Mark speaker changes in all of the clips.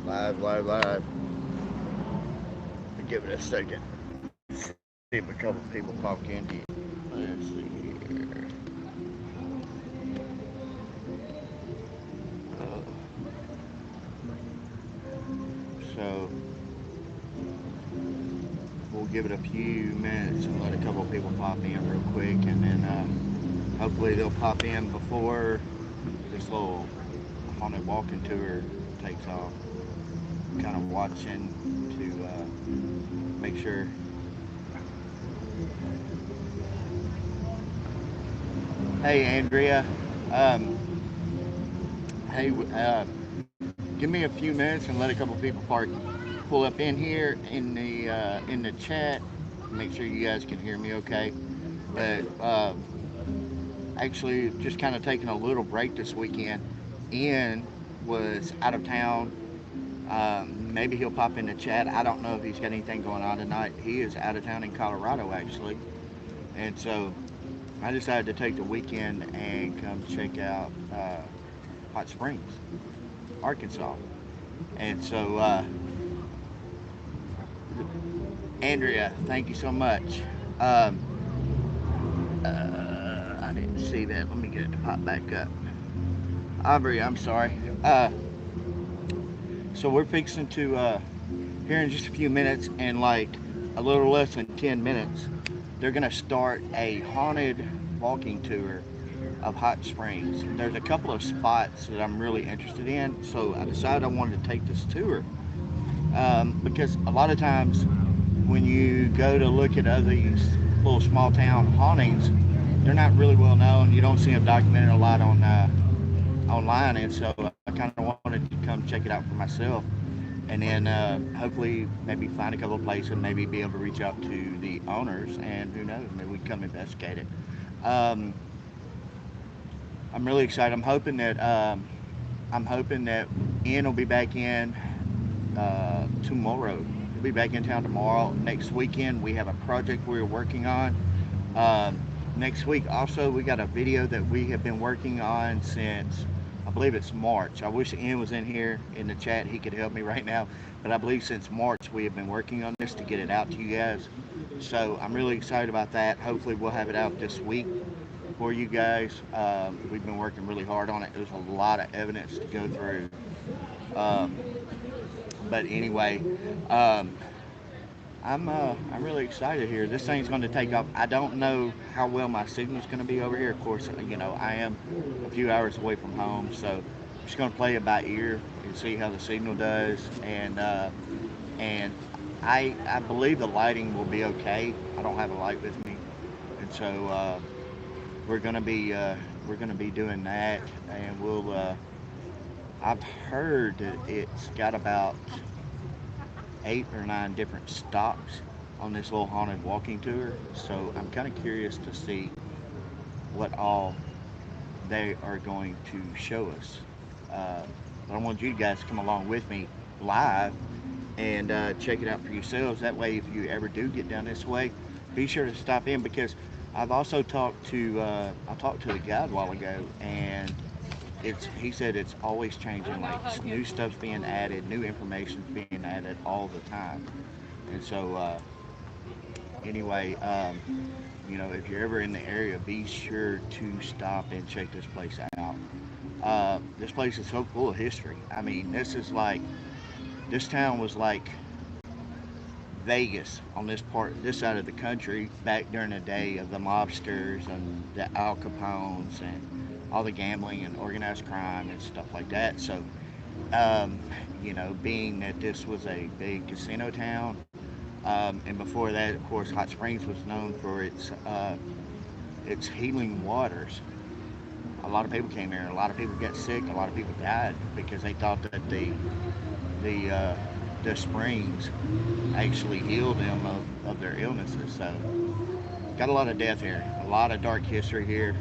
Speaker 1: Live, live, live. Give it a second. See if a couple people pop in here. Let's see here. Uh, so we'll give it a few minutes and let a couple people pop in real quick, and then hopefully they'll pop in before this little haunted walking tour takes off. Kind of watching to make sure. Hey, Andrea. Um, hey, give me a few minutes and let a couple people pull up in here in the chat. Make sure you guys can hear me okay. But actually, just kind of taking a little break this weekend. Ian was out of town. Maybe he'll pop in the chat. I don't know if he's got anything going on tonight. He is out of town in Colorado actually, and so I decided to take the weekend and come check out Hot Springs, Arkansas. And so, Andrea, thank you so much. Um, I didn't see that. Let me get it to pop back up. Aubrey, I'm sorry. So we're fixing to, here in just a few minutes, in like a little less than 10 minutes, they're going to start a haunted walking tour of Hot Springs. There's a couple of spots that I'm really interested in, so I decided I wanted to take this tour because a lot of times when you go to look at other these little small town hauntings, they're not really well known. You don't see them documented a lot on online, and so I kind of wanted to come check it out for myself, and then hopefully maybe find a couple of places, and maybe be able to reach out to the owners, and who knows, maybe we can come investigate it. Um, I'm really excited. I'm hoping that Ian will be back in tomorrow. He'll be back in town tomorrow. Next weekend, we have a project we're working on. Um, Next week, also, we got a video that we have been working on since, I believe it's March. I wish Ian was in here in the chat. He could help me right now. But I believe since March, we have been working on this to get it out to you guys. So I'm really excited about that. Hopefully, we'll have it out this week for you guys. We've been working really hard on it. There's a lot of evidence to go through. Um, but anyway, um, I'm really excited here. This thing's going to take off. I don't know how well my signal's going to be over here. Of course, I am a few hours away from home, so I'm just going to play it by ear and see how the signal does. And I believe the lighting will be okay. I don't have a light with me, and so we're going to be doing that, and we'll. I've heard that it's got about 8 or 9 different stops on this little haunted walking tour. So I'm kind of curious to see what all they are going to show us. Uh, but I want you guys to come along with me live and check it out for yourselves. That way, if you ever do get down this way, be sure to stop in because I've also I talked to the guide a while ago, and he said it's always changing. Like new stuff's being added, new information's being added all the time. And so anyway, if you're ever in the area, be sure to stop and check this place out. This place is so full of history. I mean, this town was like Vegas on this side of the country back during the day of the mobsters and the Al Capones and all the gambling and organized crime and stuff like that. So, um, being that this was a big casino town, and before that, of course, Hot Springs was known for its healing waters. A lot of people came here. A lot of people got sick. A lot of people died because they thought that the uh, the springs actually healed them of their illnesses. So got a lot of death here, a lot of dark history here.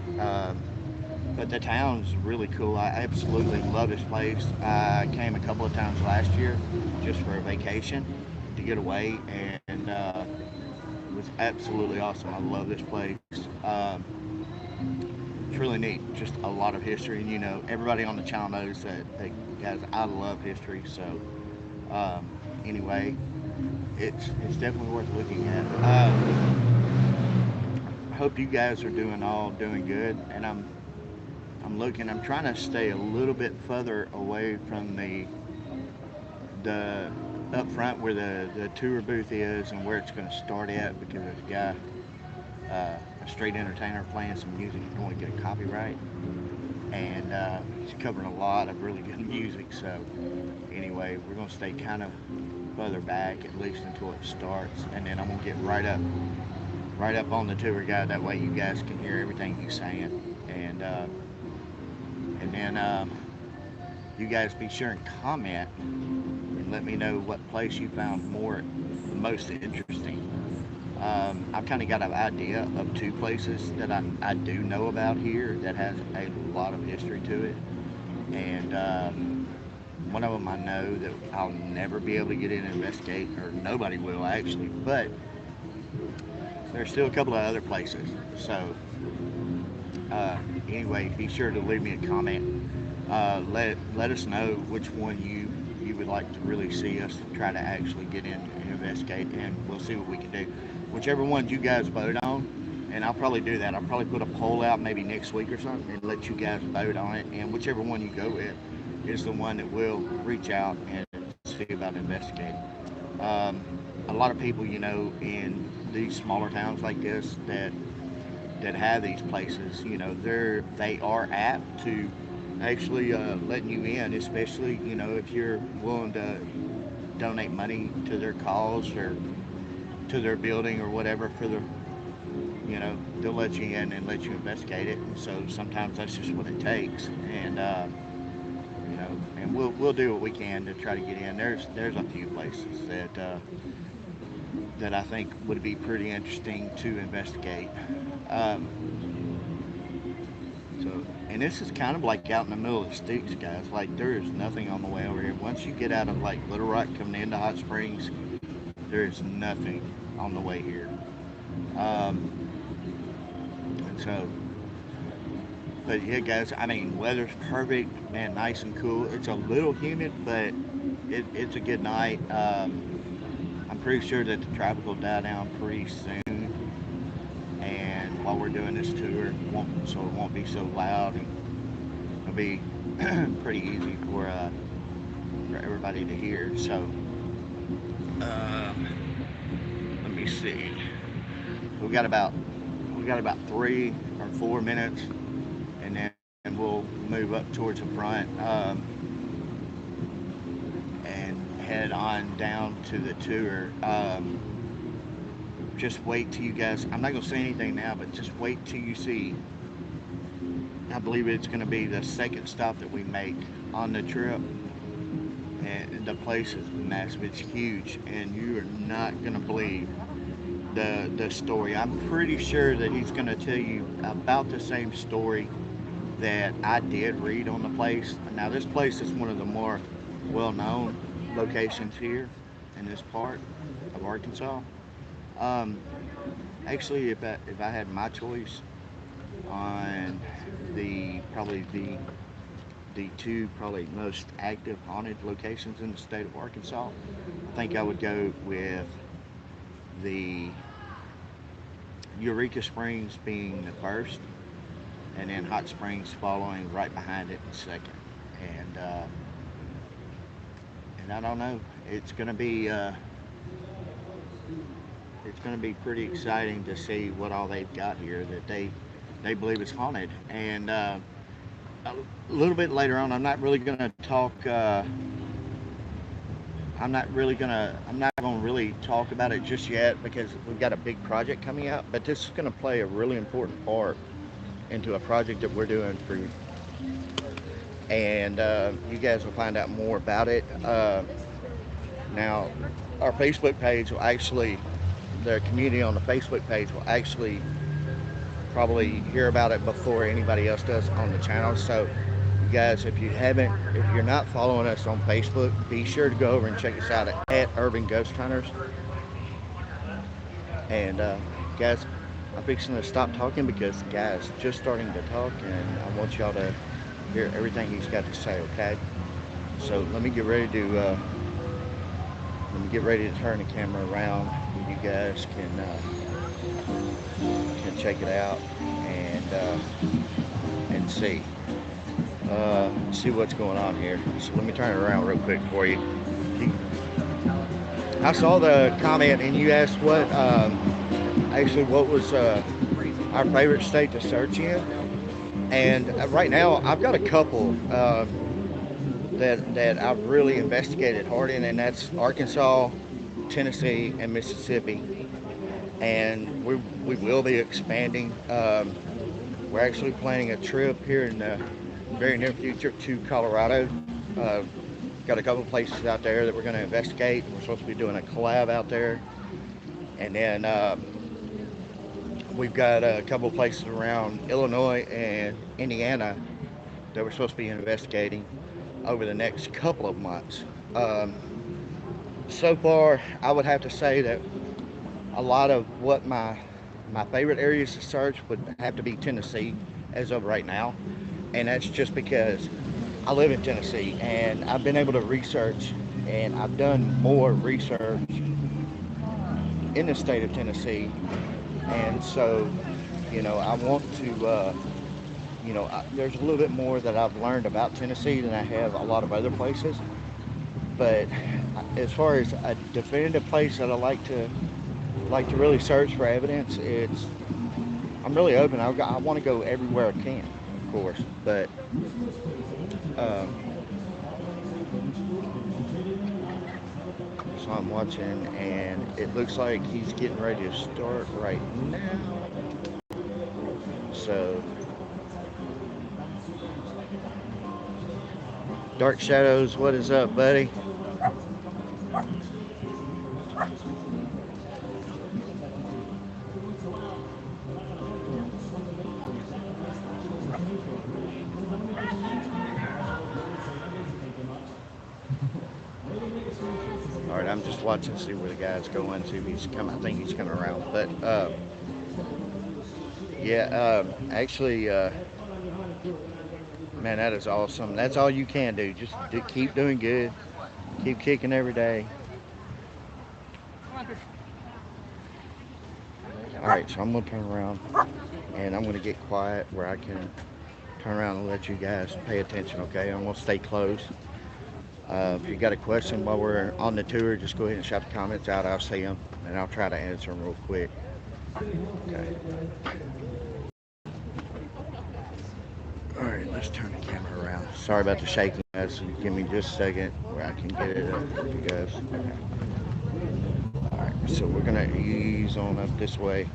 Speaker 1: But the town's really cool. I absolutely love this place. I came a couple of times last year just for a vacation to get away, and it was absolutely awesome. I love this place. It's really neat. Just a lot of history, and everybody on the channel knows that, guys, I love history. So Anyway, it's definitely worth looking at. I hope you guys are doing good, and I'm looking. I'm trying to stay a little bit further away from the up front where the tour booth is and where it's going to start at, because there's a guy, a street entertainer, playing some music. I don't want to get a copyright, and he's covering a lot of really good music. So anyway, we're going to stay kind of further back at least until it starts, and then I'm going to get right up on the tour guide. That way you guys can hear everything he's saying, and then you guys be sure and comment and let me know what place you found the most interesting. I've kind of got an idea of two places that I do know about here that has a lot of history to it, and one of them I know that I'll never be able to get in and investigate, or nobody will actually, but there's still a couple of other places. So uh, anyway, be sure to leave me a comment. Let us know which one you would like to really see us try to actually get in and investigate, and we'll see what we can do. Whichever ones you guys vote on, and I'll probably do that. I'll probably put a poll out maybe next week or something and let you guys vote on it. And whichever one you go with is the one that we'll reach out and see about investigating. Um, a lot of people, in these smaller towns like this that have these places, they are apt to actually letting you in, especially if you're willing to donate money to their cause or to their building or whatever for the they'll let you in and let you investigate it. And so sometimes that's just what it takes, and and we'll do what we can to try to get in. There's a few places that I think would be pretty interesting to investigate. Um, and this is kind of like out in the middle of the sticks, guys. Like, there is nothing on the way over here. Once you get out of like Little Rock coming into Hot Springs, there is nothing on the way here. And so, but yeah, guys. I mean, weather's perfect, man. Nice and cool. It's a little humid, but it's a good night. I'm pretty sure that the traffic will die down pretty soon, and while we're doing this tour, so it won't be so loud, and it'll be pretty easy for everybody to hear. So um, let me see. We got about we got about 3 or 4 minutes, and then we'll move up towards the front, and head on down to the tour. Just wait till you guys. I'm not gonna say anything now, but just wait till you see. I believe it's gonna be the second stop that we make on the trip, and the place is massive. It's huge, and you are not gonna believe the story. I'm pretty sure that he's gonna tell you about the same story that I did read on the place. Now, this place is one of the more well-known locations here in this part of Arkansas. Um, Actually, if I had my choice on the two probably most active haunted locations in the state of Arkansas, I think I would go with the Eureka Springs being the first, and then Hot Springs following right behind it in second. And and I don't know, it's gonna be pretty exciting to see what all they've got here that they believe is haunted. And a little bit later on, I'm not really gonna talk. I'm not gonna really talk about it just yet because we've got a big project coming out. But this is gonna play a really important part into a project that we're doing for you, and you guys will find out more about it. Now, our Facebook page will actually, the community on the Facebook page will actually probably hear about it before anybody else does on the channel. So, you guys, if you're not following us on Facebook, be sure to go over and check us out at Urban Ghost Hunters. And guys, I'm fixing to stop talking because the guy's just starting to talk, and I want y'all to hear everything he's got to say. Okay, so let me get ready to Let me get ready to turn the camera around. You guys can check it out and see what's going on here. So let me turn it around real quick for you. I saw the comment and you asked what was our favorite state to search in. And right now, I've got a couple that I've really investigated hard in, and that's Arkansas, Tennessee, and Mississippi. And we will be expanding. We're actually planning a trip here in the very near future to Colorado. Uh, got a couple places out there that we're going to investigate. We're supposed to be doing a collab out there, and then we've got a couple places around Illinois and Indiana that we're supposed to be investigating over the next couple of months. Um, so far, I would have to say that a lot of what my favorite areas to search would have to be Tennessee as of right now, and that's just because I live in Tennessee and I've been able to research and I've done more research in the state of Tennessee, and so I want to there's a little bit more that I've learned about Tennessee than I have a lot of other places. But as far as a definitive place that I like to really search for evidence, I'm really open. I want to go everywhere I can, of course. But um, so I'm watching, and it looks like he's getting ready to start right now. So Dark Shadows, what is up, buddy? All right, I'm just watching to see where the guy's going. See if he's coming. I think he's coming around. But yeah, actually, man, that is awesome. That's all you can do. Just keep doing good. Keep kicking every day. All right, so I'm gonna turn around and I'm gonna get quiet where I can turn around and let you guys pay attention. Okay, I'm gonna stay close. If you got a question while we're on the tour, just go ahead and shout the comments out. I'll see them and I'll try to answer them real quick. Okay. All right, let's turn the camera around. Sorry about the shaking, guys. So give me just a second where I can get it up for you guys. Okay. All right, so we're gonna ease on up this way.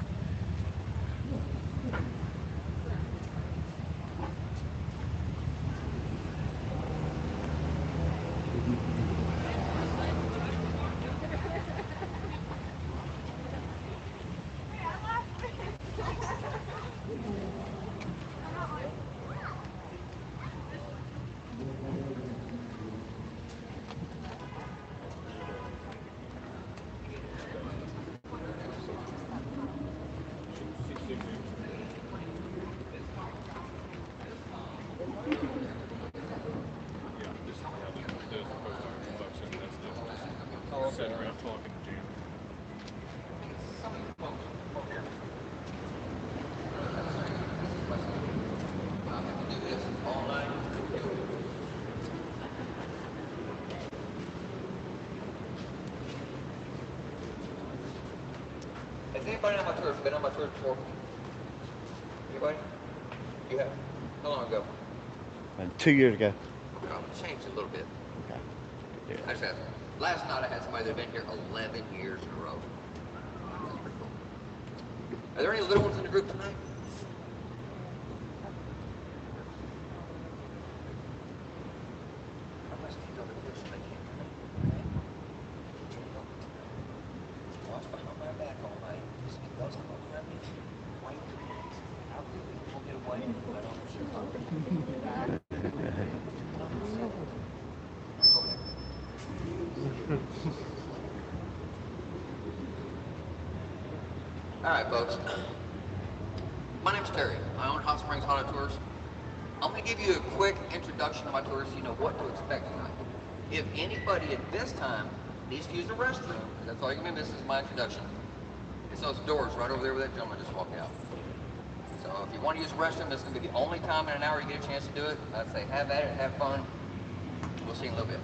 Speaker 2: Has anybody on my tour been on my tour before? Anybody? You have? How long ago?
Speaker 1: 2 years ago.
Speaker 2: Okay, I'm gonna change it a little bit.
Speaker 1: Okay. Good deal.
Speaker 2: I just had last night I had somebody that had been here 11 years in a row. That's pretty cool. Are there any little ones in the group tonight? I must take over the list. Thank you. Watch behind my back all night. Just if y'all step up behind me, point, I'll quickly pull get away and let on the shit. All right, folks. My name's Terry. I own Hot Springs Haunted Tours. I'm going to give you a quick introduction to my tours so you know what to expect tonight. If anybody at this time needs to use the restroom, because that's all you're going to miss is my introduction. It's those doors right over there where that gentleman just walked out. So if you want to use the restroom, this is going to be the only time in an hour you get a chance to do it. I'd say have at it, have fun. We'll see you in a little bit.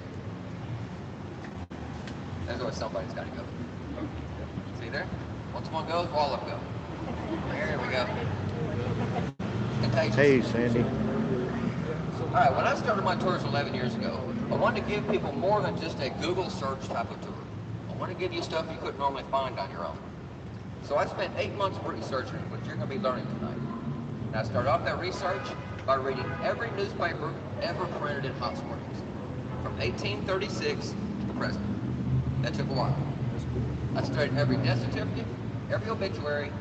Speaker 2: There's always somebody's got to go. See there? Once one goes, all of them go. There we go. Contagious.
Speaker 1: Hey, Sandy.
Speaker 2: All right, when I started my tours 11 years ago, I wanted to give people more than just a Google search type of tour. I want to give you stuff you couldn't normally find on your own. So I spent 8 months researching what you're going to be learning tonight. And I started off that research by reading every newspaper ever printed in Hot Springs, from 1836 to the present. That took a while. I studied every death certificate, every obituary,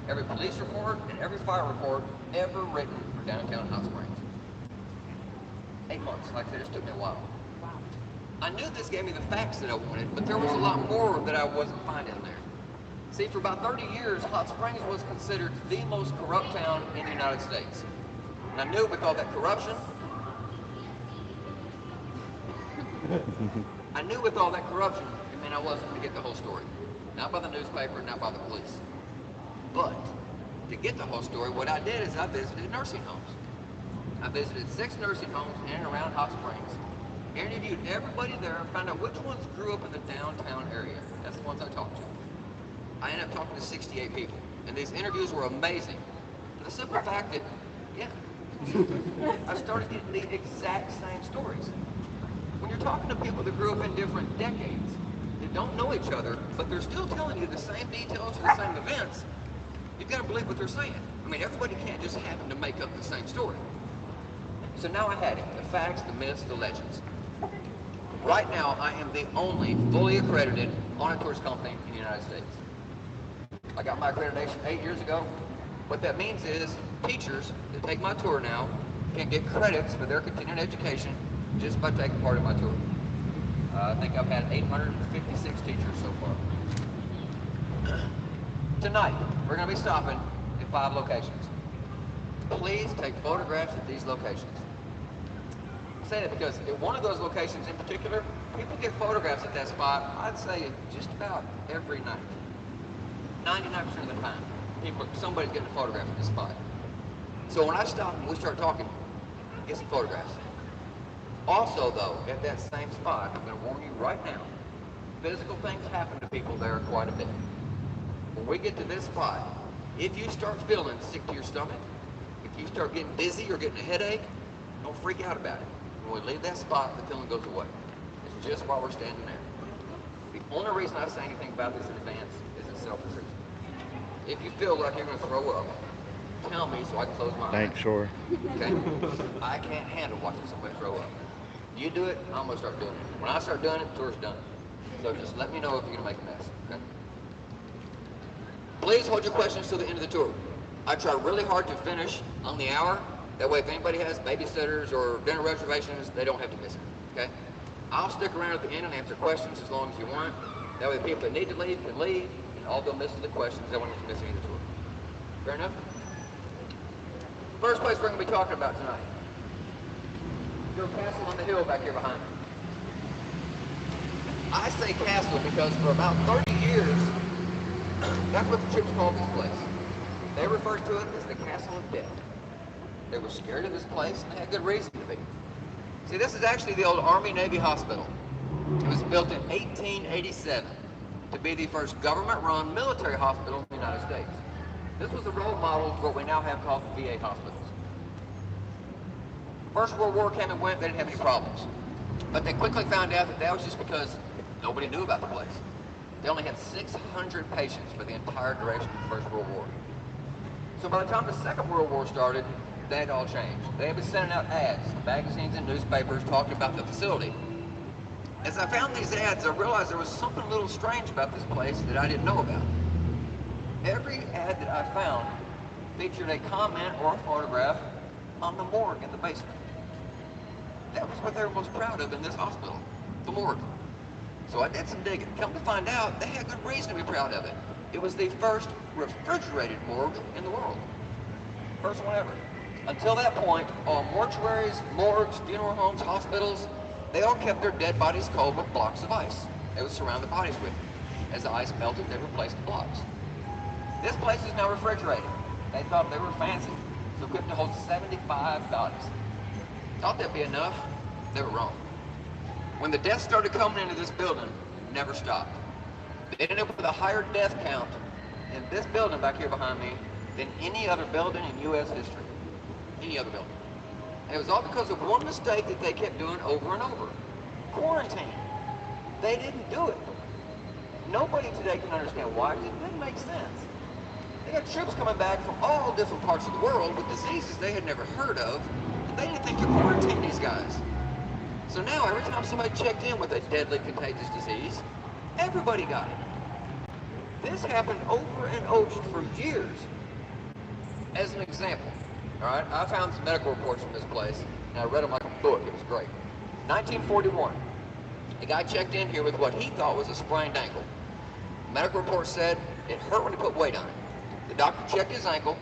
Speaker 2: every police report, and every fire report ever written for downtown Hot Springs. 8 months, like I said, it took me a while. I knew this gave me the facts that I wanted, but there was a lot more that I wasn't finding there. See, for about 30 years, Hot Springs was considered the most corrupt town in the United States. And I knew with all that corruption, it meant I wasn't going to get the whole story. Not by the newspaper, not by the police. But to get the whole story, what I did is I visited nursing homes. I visited 6 nursing homes in and around Hot Springs, interviewed everybody there, and found out which ones grew up in the downtown area. That's the ones I talked to. I ended up talking to 68 people, and these interviews were amazing. For the simple fact that, yeah, I started getting the exact same stories. When you're talking to people that grew up in different decades, they don't know each other, but they're still telling you the same details or the same events, you've got to believe what they're saying. I mean, everybody can't just happen to make up the same story. So now I had it, the facts, the myths, the legends. Right now, I am the only fully accredited haunted tours company in the United States. I got my accreditation 8 years ago. What that means is teachers that take my tour now can get credits for their continuing education just by taking part in my tour. I think I've had 856 teachers so far. Tonight, we're going to be stopping at 5 locations. Please take photographs at these locations. I say that because at one of those locations in particular, people get photographs at that spot, I'd say just about every night. 99% of the time, somebody's getting a photograph at this spot. So when I stop and we start talking, get some photographs. Also though, at that same spot, I'm going to warn you right now, physical things happen to people there quite a bit. When we get to this spot, if you start feeling sick to your stomach, if you start getting dizzy or getting a headache, don't freak out about it. When we leave that spot, the feeling goes away. It's just while we're standing there. The only reason I say anything about this in advance is it's self-defense. If you feel like you're going to throw up, tell me so I can close my eyes.
Speaker 1: Thanks, sure.
Speaker 2: Okay? I can't handle watching somebody throw up. You do it, I'm going to start doing it. When I start doing it, the tour's done. So just let me know if you're going to make a mess. Okay? Please hold your questions till the end of the tour. I try really hard to finish on the hour. That way, if anybody has babysitters or dinner reservations, they don't have to miss it. Okay? I'll stick around at the end and answer questions as long as you want. That way, the people that need to leave can leave, and all they'll miss is the questions. They won't have to miss any of the tour. Fair enough? First place we're going to be talking about tonight. Your castle on the hill back here behind me. I say castle because for about 30 years, that's what the troops called this place. They referred to it as the Castle of Death. They were scared of this place, and they had good reason to be. See, this is actually the old Army-Navy hospital. It was built in 1887 to be the first government-run military hospital in the United States. This was a role model for what we now have called the VA hospitals. First World War came and went, they didn't have any problems. But they quickly found out that was just because nobody knew about the place. They only had 600 patients for the entire duration of the First World War. So by the time the Second World War started, that had all changed. They had been sending out ads, magazines and newspapers talking about the facility. As I found these ads, I realized there was something a little strange about this place that I didn't know about. Every ad that I found featured a comment or a photograph on the morgue in the basement. That was what they were most proud of in this hospital, the morgue. So I did some digging. Come to find out, they had good reason to be proud of it. It was the first refrigerated morgue in the world. First one ever. Until that point, all mortuaries, morgues, funeral homes, hospitals, they all kept their dead bodies cold with blocks of ice. they would surround the bodies with. As the ice melted, they replaced the blocks. This place is now refrigerated. They thought they were fancy, so equipped to hold 75 bodies. Thought that'd be enough. They were wrong. When the deaths started coming into this building, it never stopped. They ended up with a higher death count in this building back here behind me than any other building in U.S. history. Any other building. And it was all because of one mistake that they kept doing over and over. Quarantine. They didn't do it. Nobody today can understand why. It didn't make sense. They got troops coming back from all different parts of the world with diseases they had never heard of, and they didn't think to quarantine these guys. So now, every time somebody checked in with a deadly contagious disease, everybody got it. This happened over and over for years. As an example, all right, I found some medical reports from this place, and I read them like a book. It was great. 1941, a guy checked in here with what he thought was a sprained ankle. The medical report said it hurt when he put weight on it. The doctor checked his ankle.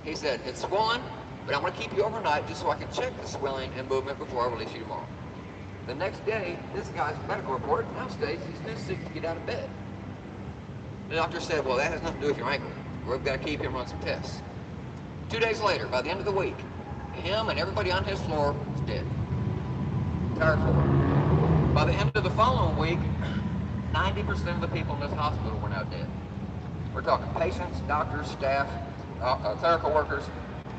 Speaker 2: He said, it's swollen, but I'm going to keep you overnight just so I can check the swelling and movement before I release you tomorrow. The next day, this guy's medical report now states he's too sick to get out of bed. The doctor said, well, that has nothing to do with your ankle. We've got to keep him run some tests. 2 days later, by the end of the week, him and everybody on his floor was dead. Entire floor. By the end of the following week, 90% of the people in this hospital were now dead. We're talking patients, doctors, staff, clerical workers,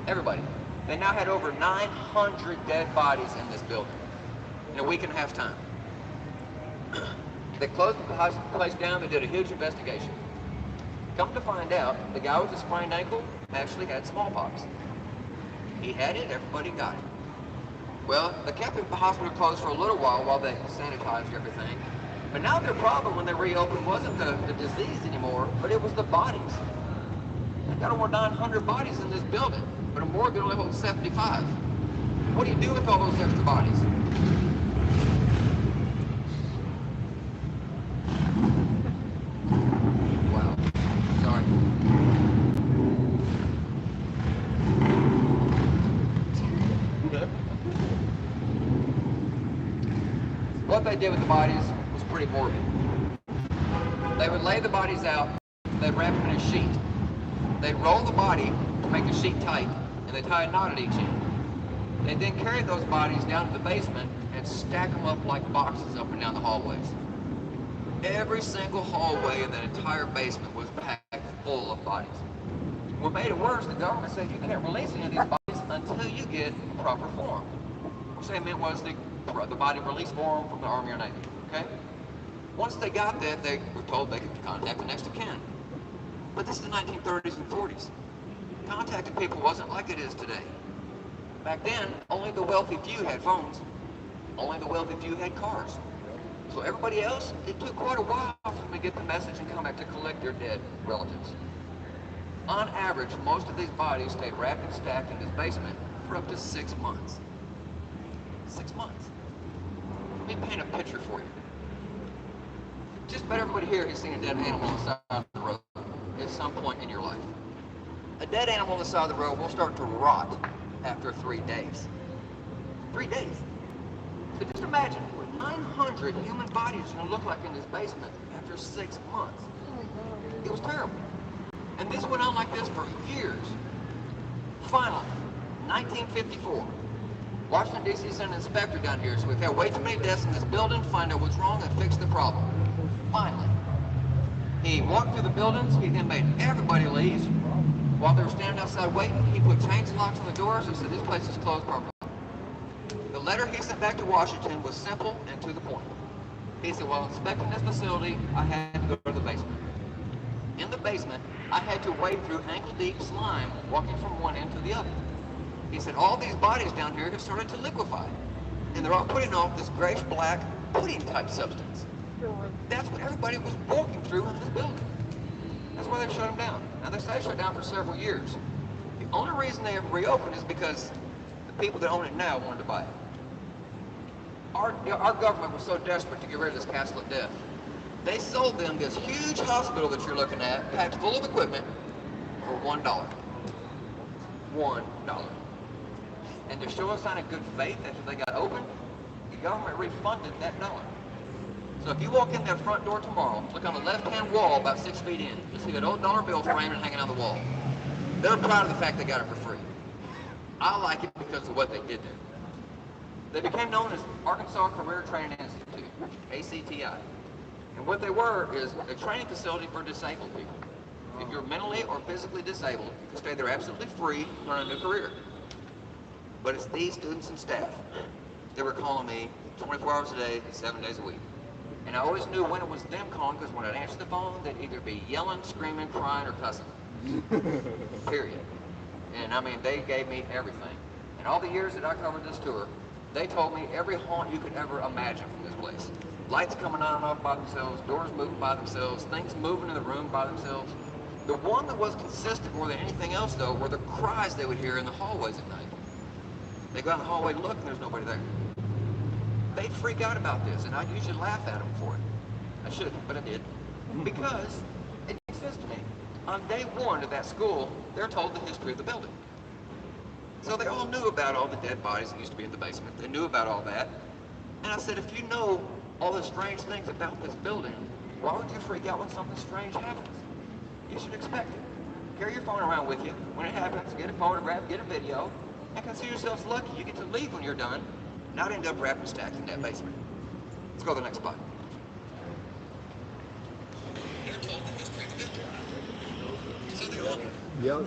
Speaker 2: everybody. They now had over 900 dead bodies in this building in a week and a half time. They closed the place down. They did a huge investigation. Come to find out, the guy with the sprained ankle actually had smallpox. He had it, everybody got it. Well, they kept the hospital closed for a little while they sanitized everything. But now their problem when they reopened wasn't the disease anymore, but it was the bodies. They got over 900 bodies in this building, but a morgue only holds 75. What do you do with all those extra bodies? Wow. Sorry. What they did with the bodies was pretty morbid. They would lay the bodies out, they'd wrap them in a sheet. They'd roll the body to make the sheet tight, and they'd tie a knot at each end. They'd then carry those bodies down to the basement and stack them up like boxes up and down the hallways. Every single hallway in that entire basement was packed full of bodies. What made it worse, the government said you can't release any of these bodies until you get a proper form. Which they meant was the body release form from the Army or Navy, okay? Once they got that, they were told they could contact the next of kin. But this is the 1930s and 40s. Contacting people wasn't like it is today. Back then, only the wealthy few had phones. Only the wealthy few had cars. So everybody else, it took quite a while for them to get the message and come back to collect their dead relatives. On average, most of these bodies stayed wrapped and stacked in this basement for up to 6 months. 6 months. Let me paint a picture for you. Just about everybody here has seen a dead animal on the side of the road at some point in your life. A dead animal on the side of the road will start to rot after 3 days. 3 days. So just imagine what 900 human bodies are going to look like in this basement after 6 months. It was terrible. And this went on like this for years. Finally, 1954, Washington, D.C. sent an inspector down here, so we've had way too many deaths in this building, find out what's wrong and fix the problem. Finally, he walked through the buildings, he then made everybody leave. While they were standing outside waiting, he put chains and locks on the doors and said this place is closed permanently. The letter he sent back to Washington was simple and to the point. He said, while inspecting this facility, I had to go to the basement. In the basement, I had to wade through ankle-deep slime walking from one end to the other. He said, all these bodies down here have started to liquefy, and they're all putting off this grayish-black pudding-type substance. That's what everybody was walking through in this building. That's why they shut them down. Now, they stayed shut down for several years. The only reason they have reopened is because the people that own it now wanted to buy it. Our government was so desperate to get rid of this castle of death, they sold them this huge hospital that you're looking at, packed full of equipment, for $1. $1. And to show a sign of good faith after they got open, the government refunded that dollar. So if you walk in that front door tomorrow, look on the left-hand wall about 6 feet in. You'll see that old dollar bill frame and hanging on the wall. They're proud of the fact they got it for free. I like it because of what they did there. They became known as Arkansas Career Training Institute, ACTI. And what they were is a training facility for disabled people. If you're mentally or physically disabled, you can stay there absolutely free, learn a new career. But it's these students and staff that were calling me 24 hours a day, 7 days a week. And I always knew when it was them calling, because when I'd answer the phone, they'd either be yelling, screaming, crying, or cussing. Period. And I mean, they gave me everything. And all the years that I covered this tour, they told me every haunt you could ever imagine from this place. Lights coming on and off by themselves, doors moving by themselves, things moving in the room by themselves. The one that was consistent more than anything else, though, were the cries they would hear in the hallways at night. They go out in the hallway to look and there's nobody there. They'd freak out about this, and I'd usually laugh at them for it. I shouldn't, but I did. Because it makes sense to me. On day one of that school, they're told the history of the building. So they all knew about all the dead bodies that used to be in the basement. They knew about all that. And I said, if you know all the strange things about this building, why would you freak out when something strange happens? You should expect it. Carry your phone around with you. When it happens, get a photograph, get a video, and consider yourselves lucky you get to leave when you're done, not end up wrapped and stacked in that basement. Let's go to the next spot. They're told the history of the building. So they all knew.
Speaker 3: Yeah.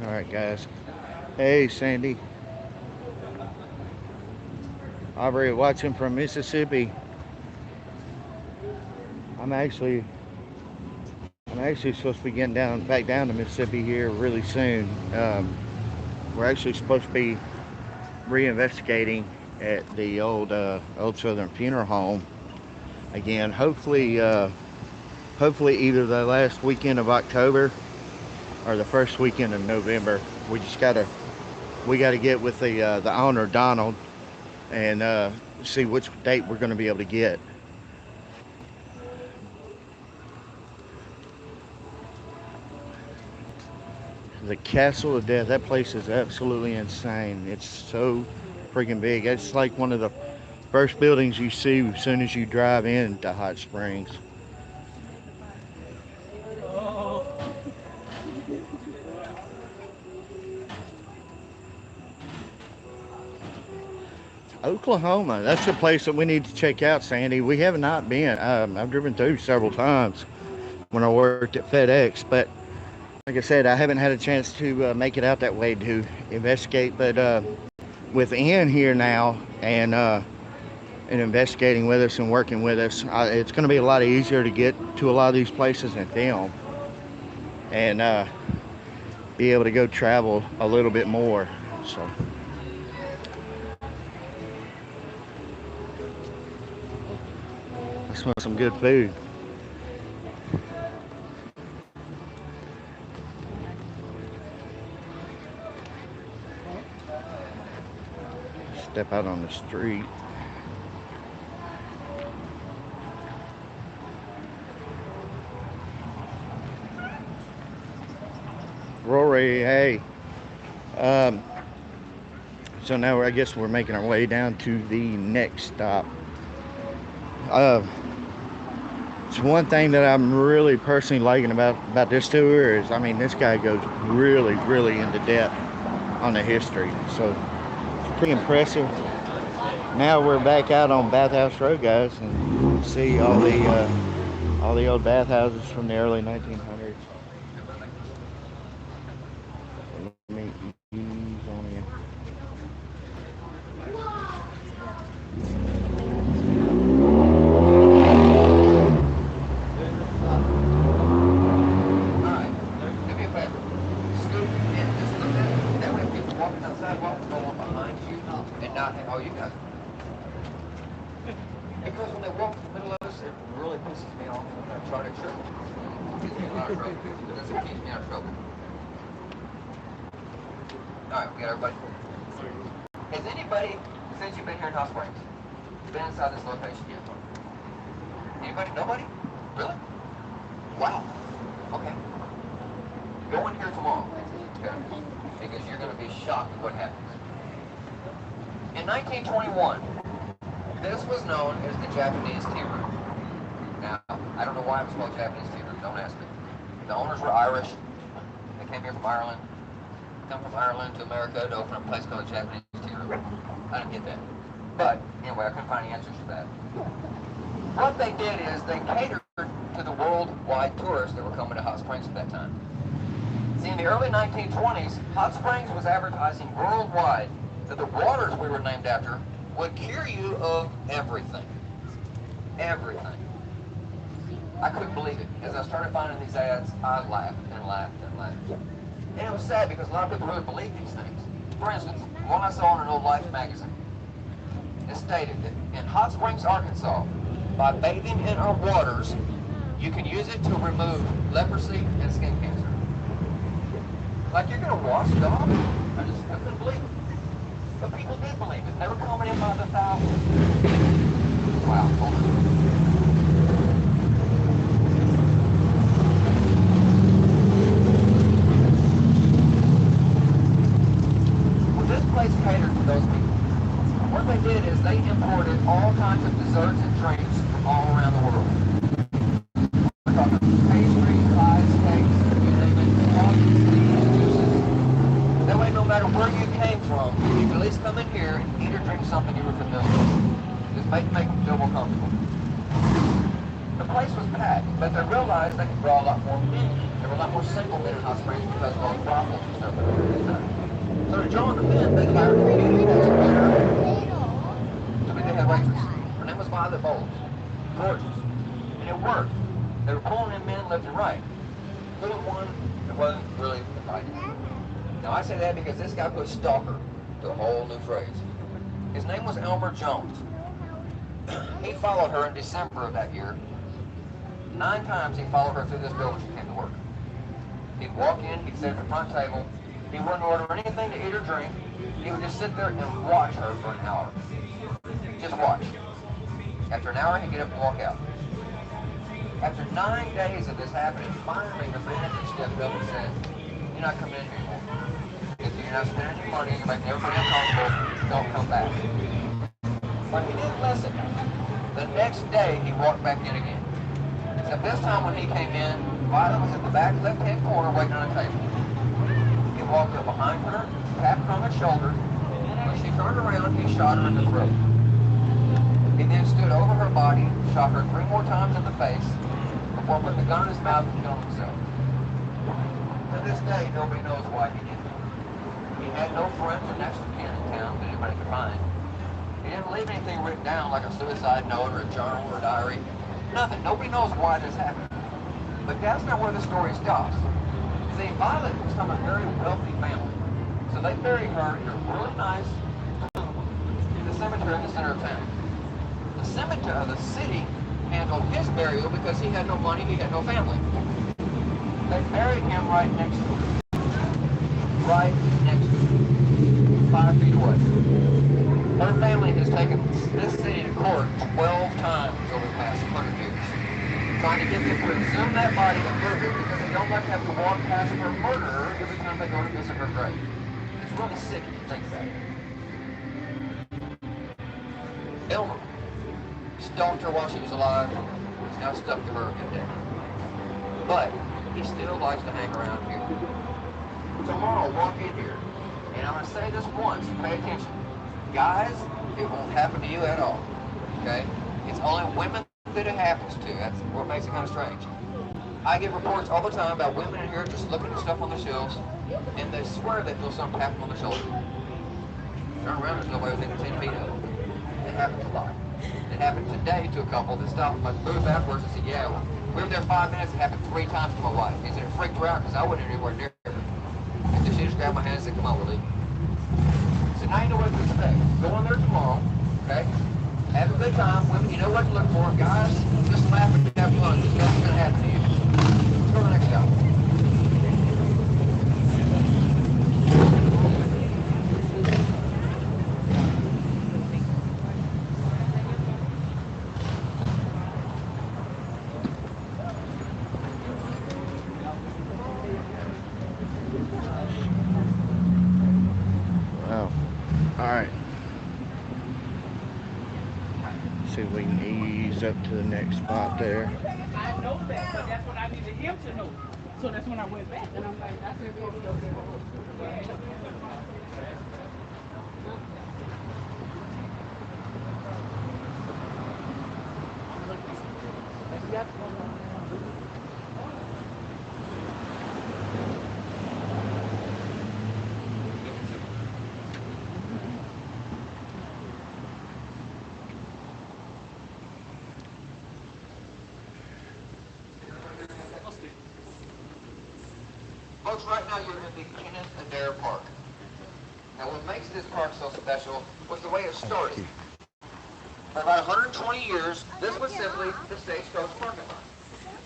Speaker 1: All right, guys. Hey, Sandy. Aubrey watching from Mississippi. I'm actually supposed to be getting back down to Mississippi here really soon. We're actually supposed to be reinvestigating at the old Southern Funeral Home again. Hopefully either the last weekend of October or the first weekend of November. We gotta get with the owner, Donald, and see which date we're going to be able to get. The Castle of Death, that place is absolutely insane. It's so freaking big. It's like one of the first buildings you see as soon as you drive into Hot Springs. Oklahoma, that's the place that we need to check out, Sandy. We have not been. I've driven through several times when I worked at FedEx, but like I said, I haven't had a chance to make it out that way to investigate. But with Ian here now and investigating with us and working with us, it's going to be a lot easier to get to a lot of these places and film and be able to go travel a little bit more. So. I smell some good food. Step out on the street. Rory, hey. So now I guess we're making our way down to the next stop. It's one thing that I'm really personally liking about this tour is, I mean, this guy goes really, really into depth on the history. So it's pretty impressive. Now we're back out on Bathhouse Road, guys, and see all the old bathhouses from the early 1900s. Let me ease on you.
Speaker 2: Oh, you guys. Because when they walk in the middle of us, it really pisses me off when I try to trip. It keeps me out of trouble. It doesn't keep me out of trouble. Alright, we got everybody. Has anybody, since you've been here in Hot Springs, been inside this location yet? Anybody? Nobody? Really? Wow. Okay. Go in here tomorrow. Okay? Because you're going to be shocked at what happens. In 1921, this was known as the Japanese Tea Room. Now, I don't know why it was called Japanese Tea Room. Don't ask me. The owners were Irish. They came here from Ireland. Come from Ireland to America to open up a place called Japanese Tea Room. I didn't get that. But, anyway, I couldn't find any answers to that. What they did is they catered to the worldwide tourists that were coming to Hot Springs at that time. See, in the early 1920s, Hot Springs was advertising worldwide that the waters we were named after would cure you of everything. Everything. I couldn't believe it. As I started finding these ads, I laughed and laughed and laughed. And it was sad because a lot of people really believe these things. For instance, one I saw in an old Life magazine, it stated that in Hot Springs, Arkansas, by bathing in our waters, you can use it to remove leprosy and skin cancer. Like you're gonna wash it off? I couldn't believe it. But people did believe it. They were coming in by the thousands. Wow, hold on. Well, this place catered to those people. What they did is they imported all kinds of desserts and drinks from all around the world. We're talking pastries, pies, cakes, you name it, coffees, teas, juices. That way, no matter where you came from, you could at least come in here and eat or drink something you were familiar with. Just make them feel more comfortable. The place was packed, but they realized they could draw a lot more men. There were a lot more single men in Hot Springs because of all the brothels and stuff that were done. So to draw the men, they hired a community to be the head waitress. Her name was Violet Bowles. Gorgeous. And it worked. They were pulling in men left and right. Put in one that wasn't really invited. Now I say that because this guy put stalker to a whole new phrase. His name was Elmer Jones. He followed her in December of that year. 9 times he followed her through this building when she came to work. He'd walk in, he'd sit at the front table, he wouldn't order anything to eat or drink, he would just sit there and watch her for an hour. Just watch. After an hour, he'd get up and walk out. After 9 days of this happening, finally the manager stepped up and said, "You're not coming in here anymore. If you're not spending your money, you're making everybody uncomfortable, don't come back." But he didn't listen. The next day, he walked back in again. Except this time when he came in, Violet was at the back left-hand corner waiting on a table. He walked up behind her, tapped her on the shoulder. When she turned around, he shot her in the throat. He then stood over her body, shot her 3 more times in the face, before putting the gun in his mouth and killing himself. To this day, nobody knows why he did it. He had no friends or next of kin in town that anybody could find. He didn't leave anything written down like a suicide note or a journal or a diary. Nothing. Nobody knows why this happened. But that's not where the story stops. See, Violet was from a very wealthy family. So they buried her in a really nice in the cemetery in the center of town. The cemetery, the city, handled his burial because he had no money, he had no family. They buried him right next to her. Right next to her. 5 feet away. Her family has taken this city to court 12 times over the past 100 years, trying to get them to exhume that body and murder it because they don't like to have to walk past her murderer every time they go to visit her grave. It's really sick if you think about it. Elmer stalked her while she was alive. He's now stuck to her in death. But he still likes to hang around here. Tomorrow, walk in here, and I'm going to say this once, pay attention. Guys, it won't happen to you at all, okay? It's only women that it happens to. That's what makes it kind of strange. I get reports all the time about women in here just looking at stuff on the shelves, and they swear they feel something tap them on the shoulder. Turn around, there's nobody within 10 feet of them. It happens a lot. It happened today to a couple that stopped by the booth afterwards and said, "Yeah, well, we were there 5 minutes. It happened 3 times to my wife." He said it freaked her out because I wasn't anywhere near her. And so she just grabbed my hand and said, "Come on, we're leaving." So now you know what to expect. Go in there tomorrow, okay? Have a good time. Women, you know what to look for. Guys, just laugh and have fun. Because nothing's going to happen to you. Let's go to the next shot.
Speaker 1: Alright. See if we can ease up to the next spot there.
Speaker 3: I know that, but that's what I needed him to know. So that's when I went back and I'm like, I said,
Speaker 2: Folks, right now you're in the Kenneth Adair Park. Now what makes this park so special was the way it started. For about 120 years, this was simply the Stagecoach parking lot.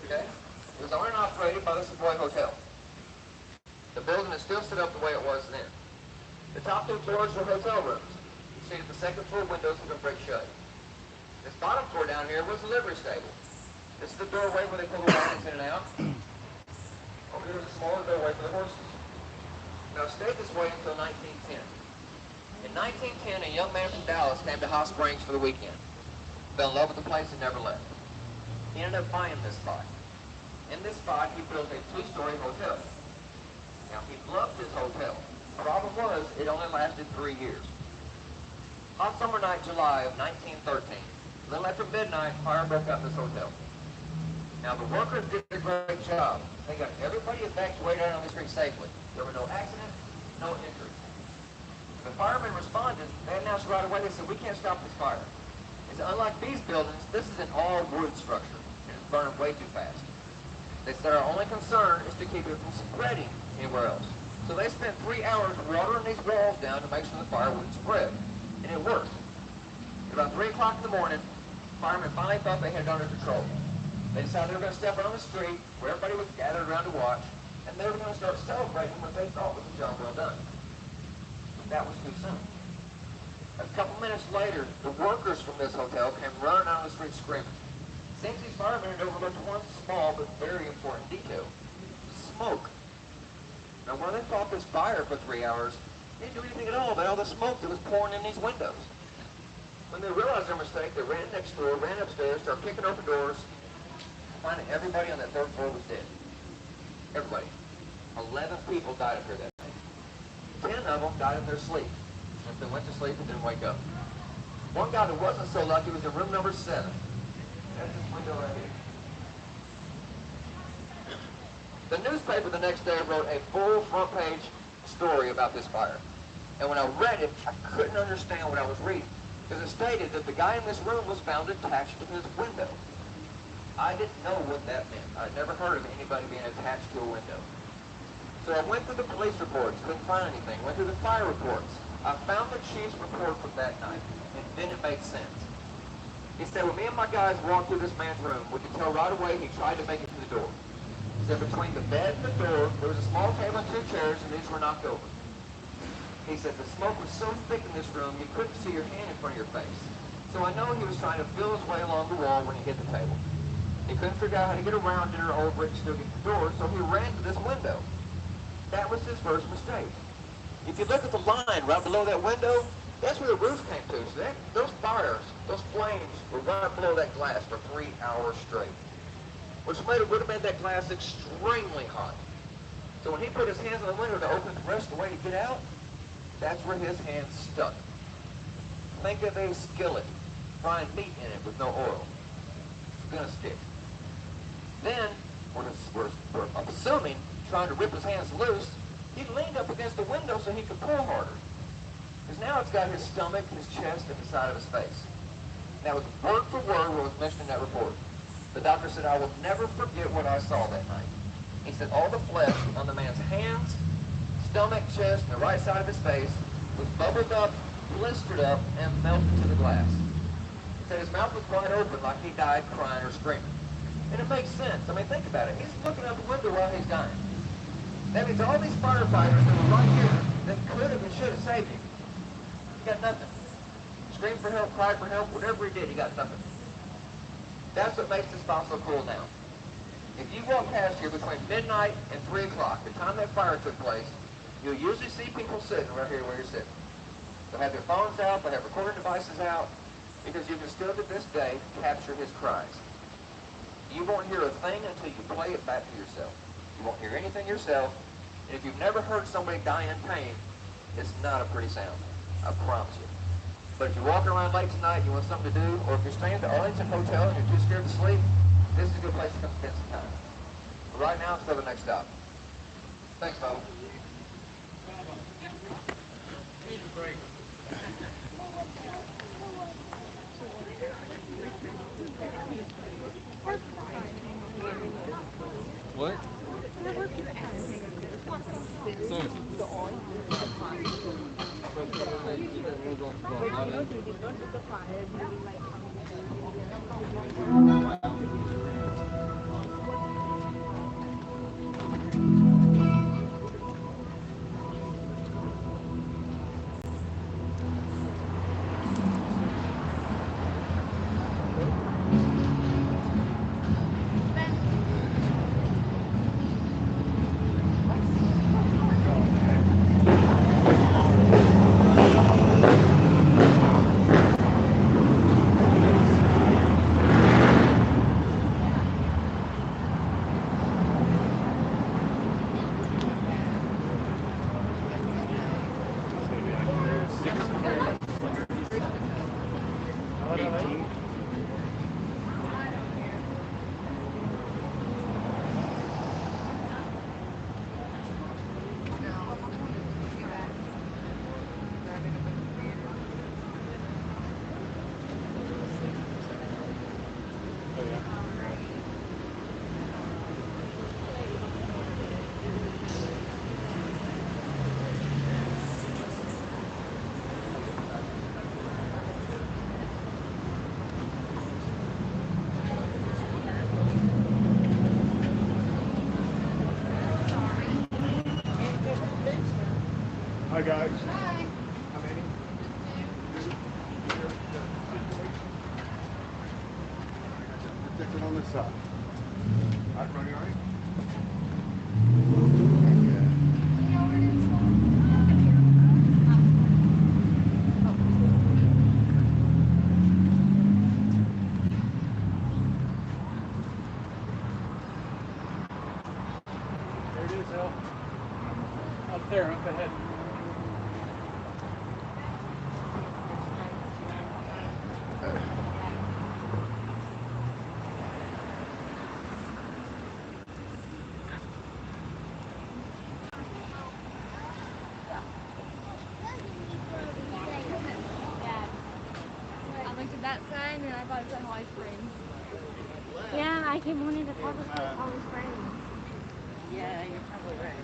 Speaker 2: Okay? It was owned and operated by the Savoy Hotel. The building is still set up the way it was then. The top two floors were hotel rooms. You see that the second floor windows have been bricked shut. This bottom floor down here was the livery stable. This is the doorway where they pull the wagons in and out. Over here is a smaller doorway for the horses. Now it stayed this way until 1910. In 1910, a young man from Dallas came to Hot Springs for the weekend. Fell in love with the place and never left. He ended up buying this spot. In this spot, he built a two-story hotel. Now, he loved his hotel. Problem was, it only lasted 3 years. Hot summer night, July of 1913, a little after midnight, fire broke out in this hotel. Now, the workers did a great job. They got everybody evacuated out on the street safely. There were no accidents, no injuries. The firemen responded. They announced right away, they said, we can't stop this fire. They said, unlike these buildings, this is an all-wood structure, and it's burning way too fast. They said, our only concern is to keep it from spreading anywhere else. So they spent 3 hours watering these walls down to make sure the fire wouldn't spread. And it worked. At about 3 o'clock in the morning, firemen finally thought they had it under control. They decided they were going to step out on the street where everybody was gathered around to watch, and they were going to start celebrating what they thought was a job well done. But that was too soon. A couple minutes later, the workers from this hotel came running out on the street screaming. Seems these firemen had overlooked one small but very important detail. Smoke. Now, when they fought this fire for 3 hours, they didn't do anything at all about all the smoke that was pouring in these windows. When they realized their mistake, they ran next door, ran upstairs, started kicking open doors, finding everybody on that third floor was dead. Everybody. 11 people died up here that day. 10 of them died in their sleep. If they went to sleep and didn't wake up. One guy that wasn't so lucky was in room number 7. That's this window right here. The newspaper the next day wrote a full front page story about this fire. And when I read it, I couldn't understand what I was reading. Because it stated that the guy in this room was found attached to his window. I didn't know what that meant. I'd never heard of anybody being attached to a window. So I went through the police reports, couldn't find anything. Went through the fire reports. I found the chief's report from that night, and then it made sense. He said, when me and my guys walked through this man's room, we could tell right away he tried to make it to the door. He said, between the bed and the door, there was a small table and 2 chairs, and these were knocked over. He said, the smoke was so thick in this room, you couldn't see your hand in front of your face. So I know he was trying to feel his way along the wall when he hit the table. He couldn't figure out how to get around it or over it and still get to the door, so he ran to this window. That was his first mistake. If you look at the line right below that window, that's where the roof came to. So those fires, those flames were right below that glass for 3 hours straight. Which would have made that glass extremely hot. So when he put his hands on the window to open the rest of the way to get out, that's where his hands stuck. Think of a skillet, frying meat in it with no oil. It's gonna stick. Then, we're assuming, trying to rip his hands loose, he leaned up against the window so he could pull harder. Because now it's got his stomach, his chest, and the side of his face. That was word for word what was mentioned in that report. The doctor said, I will never forget what I saw that night. He said all the flesh on the man's hands, stomach, chest, and the right side of his face was bubbled up, blistered up, and melted to the glass. He said his mouth was wide open like he died crying or screaming. And it makes sense. I mean, think about it. He's looking out the window while he's dying. That means all these firefighters that were right here that could have and should have saved him, he got nothing. Screamed for help, cried for help, whatever he did, he got nothing. That's what makes this spot so cool now. If you walk past here between midnight and 3 o'clock, the time that fire took place, you'll usually see people sitting right here where you're sitting. They'll have their phones out, they'll have recording devices out, because you can still to this day capture his cries. You won't hear a thing until you play it back to yourself. You won't hear anything yourself, and if you've never heard somebody die in pain, it's not a pretty sound. I promise you. But if you're walking around late tonight, you want something to do, or if you're staying at the Arlington Hotel and you're too scared to sleep, this is a good place to come spend some time. But right now, let's go to the next stop. Thanks, Bubba.
Speaker 4: What?
Speaker 5: Hi guys. Hi. How many? Different on this side. All right, running all right?
Speaker 3: There it is, Al. Up there, up ahead.
Speaker 6: I looked at that sign and I thought it said Holly Springs. Yeah, I keep wanting to call this place Holly Springs.
Speaker 3: Yeah, you're probably right.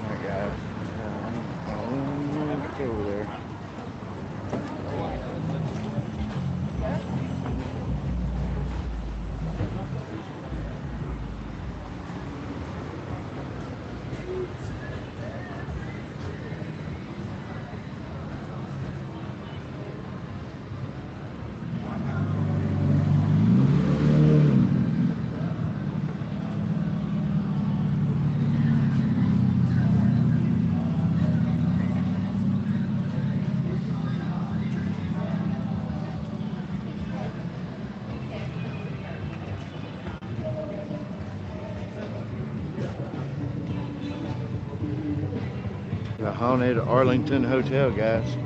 Speaker 1: Alright guys, let's go over there. The haunted Arlington Hotel, guys.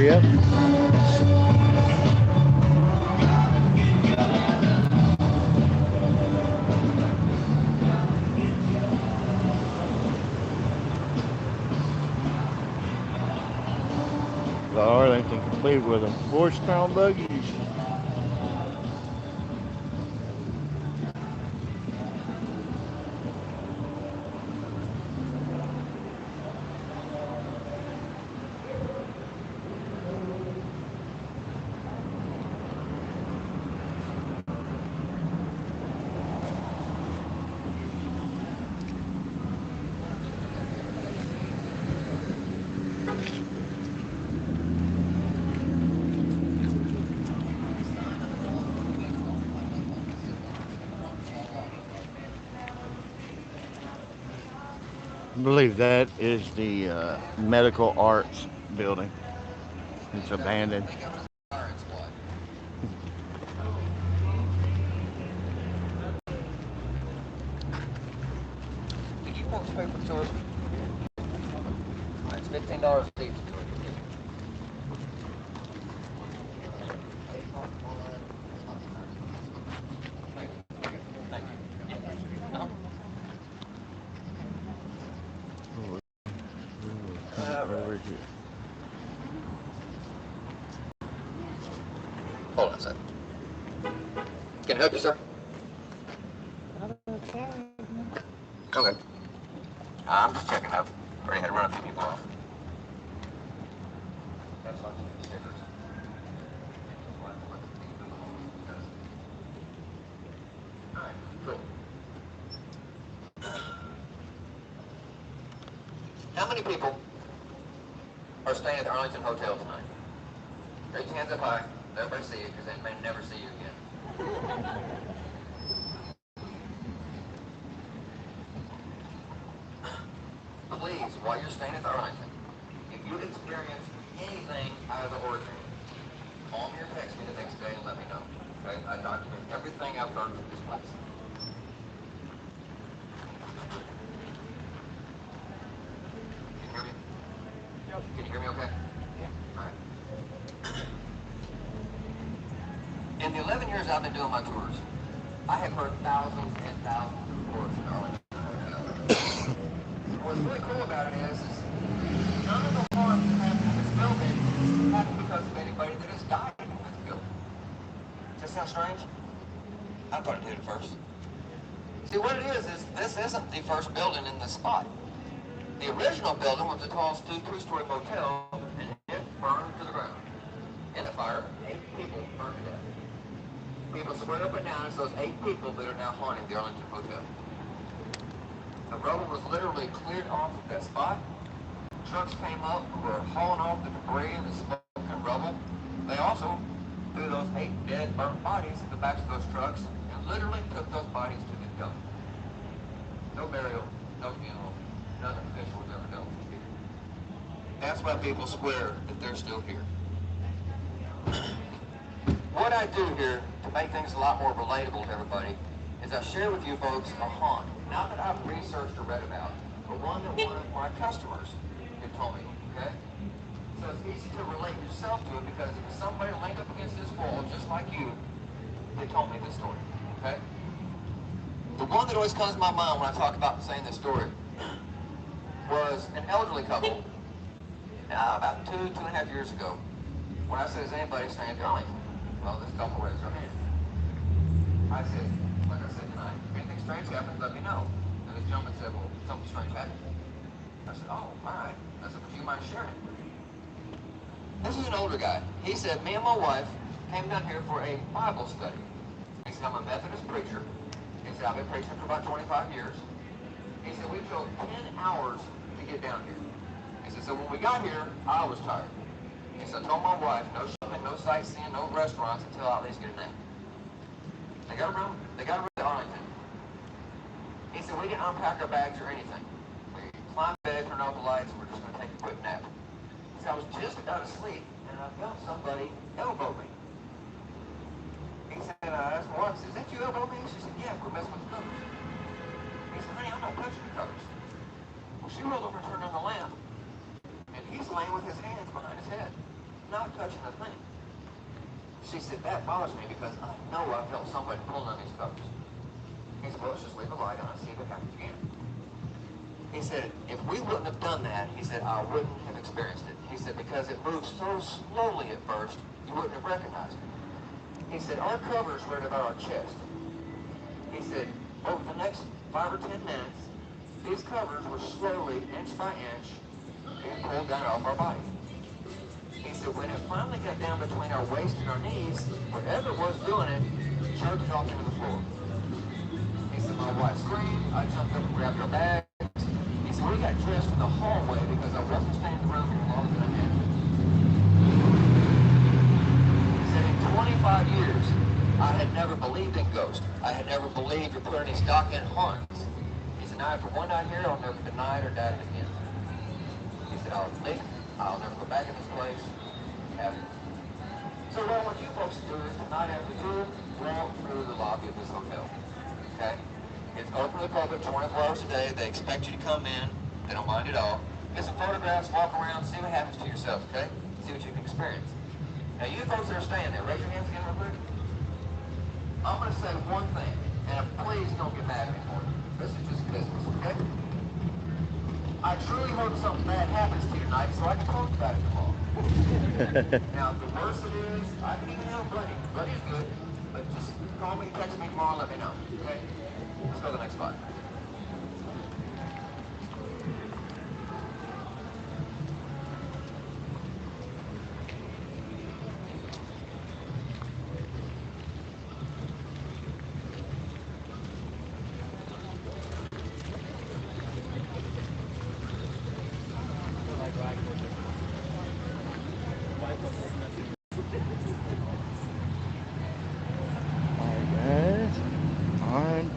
Speaker 1: Yep. Arlington, complete with a horse-drawn buggy. I believe that is the medical arts building. It's abandoned.
Speaker 2: Firing squad. Did you folks pay for tours? It's $15 each.
Speaker 1: Over here.
Speaker 2: Hold on a second. Can I help you, sir? Okay. I'm just checking up. Already had to run a few people off. That's fine. Stickers. Alright, cool. How many people are staying at the Arlington Hotel tonight? Raise your hands up high. Let everybody see you, because they may never see you again. Please, while you're staying at the Arlington, if you experience anything out of the ordinary, call me or text me the next day and let me know. Okay? I document everything I've heard from this place. Can you hear me? Can you hear me okay? Yeah. All right. In the 11 years I've been doing my tours, I have heard thousands and thousands of reports in Arlington. What's really cool about it is none of the harm that happened in this building happened because of anybody that has died in this building. Does that sound strange? I thought it did at first. See, what it is this isn't the first building in this spot. The original building was a tall two-story motel, and it burned to the ground. In the fire, 8 people burned to death. People swear up and down it's those 8 people that are now haunting the Arlington Hotel. The rubble was literally cleared off of that spot. Trucks came up and were hauling off the debris and the smoke and rubble. They also threw those 8 dead, burnt bodies in the backs of those trucks and literally took those bodies to the dump. No burial, no funeral, nothing official was ever done here. That's why people swear that they're still here. What I do here to make things a lot more relatable to everybody is I share with you folks a haunt, not that I've researched or read about, but one that one of my customers had told me, okay? So it's easy to relate yourself to it because it was somebody leaned up against this wall, just like you, that told me this story, okay? The one that always comes to my mind when I talk about saying this story was an elderly couple about 2.5 years ago. When I said, is anybody staying at the Arlington? Well, this couple raised their hand. I said, like I said tonight, if anything strange happens, let me know. And this gentleman said, well, something strange happened. I said, oh, all right. I said, would you mind sharing? This is an older guy. He said, me and my wife came down here for a Bible study. He said, I'm a Methodist preacher. He said, I've been preaching for about 25 years. He said, we drove 10 hours to get down here. He said, so when we got here, I was tired. He said, I told my wife, no shopping, no sightseeing, no restaurants until I at least get a nap. They got around to Arlington. He said, we didn't unpack our bags or anything. We climbed the bed, turned off the lights, and we're just going to take a quick nap. He said, I was just about to sleep, and I felt somebody elbow me. He said, I asked my wife, is that you elbow me? She said, yeah, we're messing with the covers. He said, honey, I'm not touching the covers. Well, she rolled over and turned on the lamp, and he's laying with his hands behind his head, not touching the thing. She said, that bothers me because I know I felt somebody pulling on these covers. He said, well, let's just leave the light on and see if it happens again. He said, if we wouldn't have done that, he said, I wouldn't have experienced it. He He said, because it moves so slowly at first, you wouldn't have recognized it. He said, our cover's right about our chest. He said, over the next 5 or 10 minutes, these covers were slowly, inch by inch, being pulled down off our body. He said, when it finally got down between our waist and our knees, whatever was doing it, jerked it off into the floor. He said, my wife screamed, I jumped up and grabbed her bag. He said, we got dressed in the hallway because I wasn't staying in the room any longer than I had. He said, in 25 years, I had never believed in ghosts. I had never believed or put any stock in haunts. He said, now after one night here, I'll never deny it or doubt it again. He said, I'll leave. I'll never go back in this place. Ever. So what I want you folks to do is tonight after you walk through the lobby of this hotel. Okay? It's open to the public 24 hours a day. They expect you to come in. They don't mind at all. Get some photographs, walk around, see what happens to yourself, okay? See what you can experience. Now you folks that are staying there, raise your hands again real quick. I'm going to say one thing, and please don't get mad at me for it. This is just business, okay? I truly hope something bad happens to you tonight so I can talk about it tomorrow. Now, the worse it is, I can even handle Buddy. Buddy's good, but just call me, text me tomorrow, let me know, okay? Let's go to the next spot.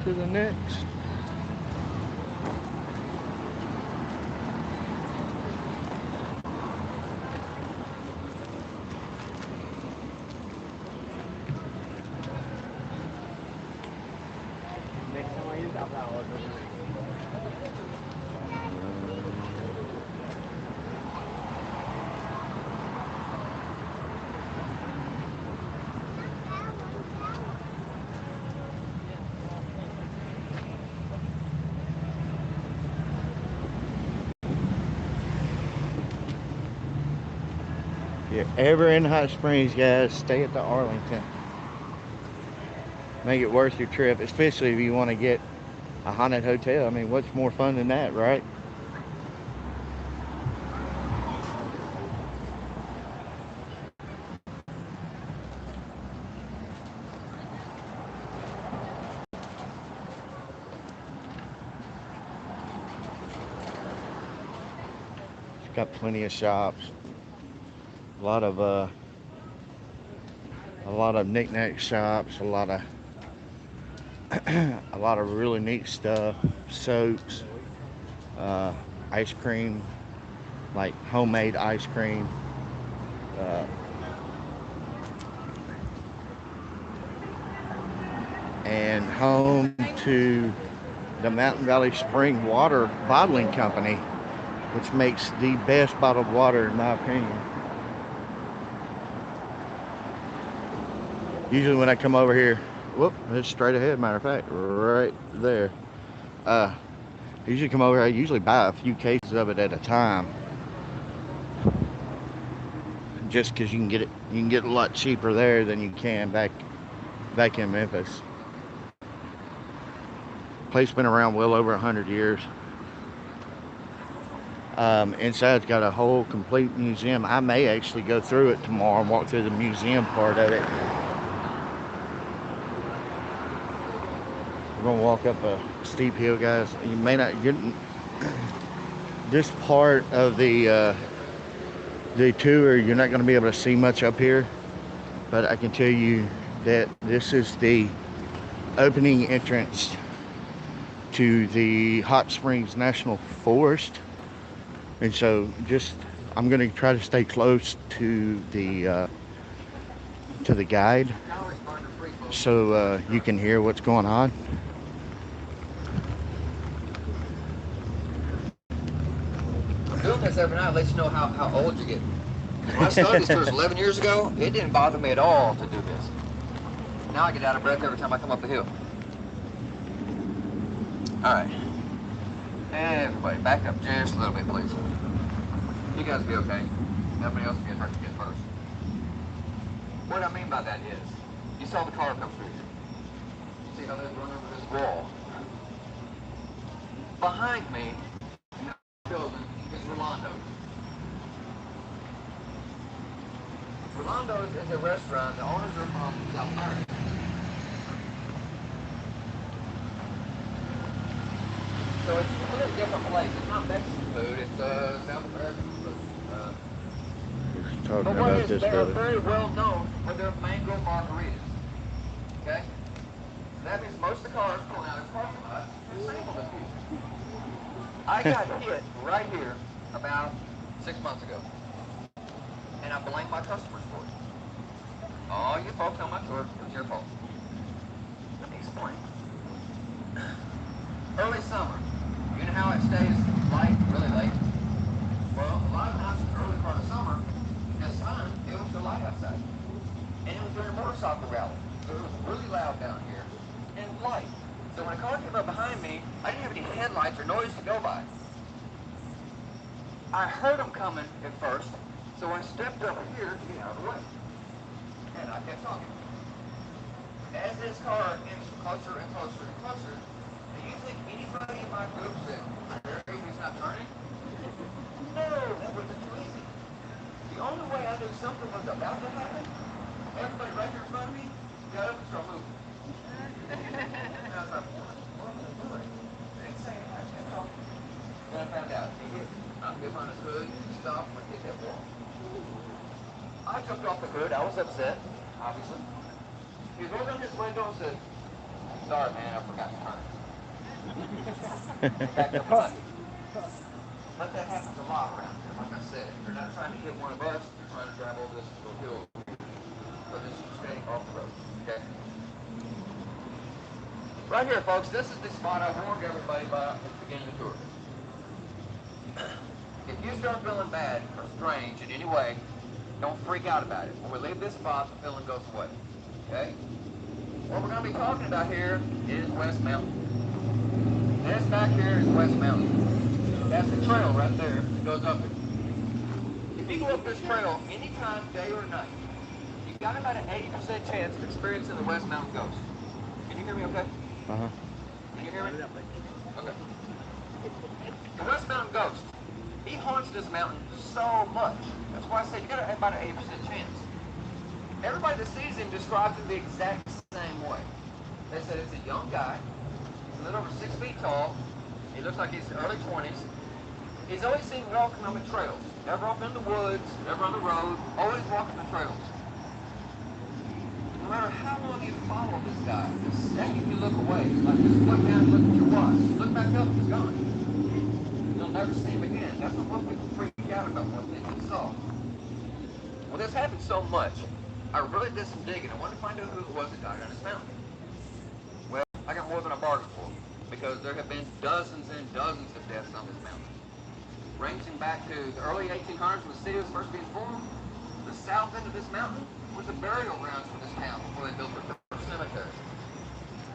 Speaker 1: To the next. If you're ever in Hot Springs, guys, stay at the Arlington. Make it worth your trip, especially if you want to get a haunted hotel. I mean, what's more fun than that, right? It's got plenty of shops. A lot of knick-knack shops, a lot of really neat stuff, soaps, ice cream, like homemade ice cream, and home to the Mountain Valley Spring Water Bottling Company, which makes the best bottled water in my opinion. Usually when I come over here, whoop, it's straight ahead, matter of fact, right there. I usually come over here, I usually buy a few cases of it at a time. Just because you can get a lot cheaper there than you can back in Memphis. Place been around well over 100 years. Inside's got a whole complete museum. I may actually go through it tomorrow and walk through the museum part of it. We're gonna walk up a steep hill, guys. You may not get this part of the tour. You're not gonna be able to see much up here, but I can tell you that this is the opening entrance to the Hot Springs National Forest, and so I'm gonna try to stay close to the guide so you can hear what's going on.
Speaker 2: Doing this every night lets you know how old you get. When I started these tours 11 years ago, it didn't bother me at all to do this. Now I get out of breath every time I come up the hill. All right. Everybody, back up just a little bit, please. You guys be okay. Nobody else will get hurt to get first. What I mean by that is, you saw the car come through here. See how they run over this wall? Behind me, in that building, is Rolando. Rolando's is a restaurant. The owners are from South America. So it's a little different place. It's not Mexican food. It's South American food.
Speaker 1: Talking
Speaker 2: But what
Speaker 1: about
Speaker 2: is,
Speaker 1: this
Speaker 2: they are
Speaker 1: brother.
Speaker 2: very well known for their mango margaritas. Okay? That means most of the cars pulling out of the parking lot are sample this music. I got hit right here about 6 months ago. And I blame my customers for it. Oh, you folks on my tour, it's your fault. Let me explain. Early summer, you know how it stays light really late? Well, a lot of times in the early part of summer, it's fine, it was still light outside. And it was during a motorcycle rally, so it was really loud down here and light. So when a car came up behind me, I didn't have any headlights or noise to go by. I heard them coming at first, so I stepped over here to get out of the way. And I kept talking. As this car inched closer and closer and closer, do you think anybody in my group said, Terry, he's not turning? No, that wasn't too easy. The only way I knew something was about to happen, everybody right here in front of me got up and started moving. And I was like, what am I doing? They didn't say anything, I just kept talking. Then I found out, he hit on his hood, stopped, and hit that wall. I jumped off the hood, I was upset, obviously. He was over in his window and said, sorry man, I forgot to turn. Back up behind me. But that happens a lot around here, like I said. They're not trying to hit one of us, they're trying to drive over this little hill. So just stay off the road, okay? Right here, folks, this is the spot I warned everybody about at the beginning of the tour. If you start feeling bad or strange in any way, don't freak out about it. When we leave this spot, the feeling goes away, okay? What we're going to be talking about here is West Mountain. This back here is West Mountain. That's the trail right there that goes up it. If you go up this trail anytime, day or night, you've got about an 80% chance of experiencing the West Mountain Ghost. Can you hear me okay?
Speaker 1: Uh-huh.
Speaker 2: Can you hear me? Okay. The West Mountain Ghost, he haunts this mountain so much. That's why I say you got about an 80% chance. Everybody that sees him describes him the exact same way. They said it's a young guy, he's a little over 6 feet tall, he looks like he's early 20s. He's always seen walking on the trails. Never off in the woods, never on the road, always walking the trails. No matter how long you follow this guy, the second you look away, like just look down, look at your watch, look back up, he's gone. You'll never see him again. That's what most people freak out about what they saw. Well, this happened so much, I really did some digging. I wanted to find out who it was that died on this mountain. Well, I got more than I bargained for, because there have been dozens and dozens of deaths on this mountain. Ranging back to the early 1800s when the city was first being formed, the south end of this mountain was the burial grounds for this town before they built their first cemetery.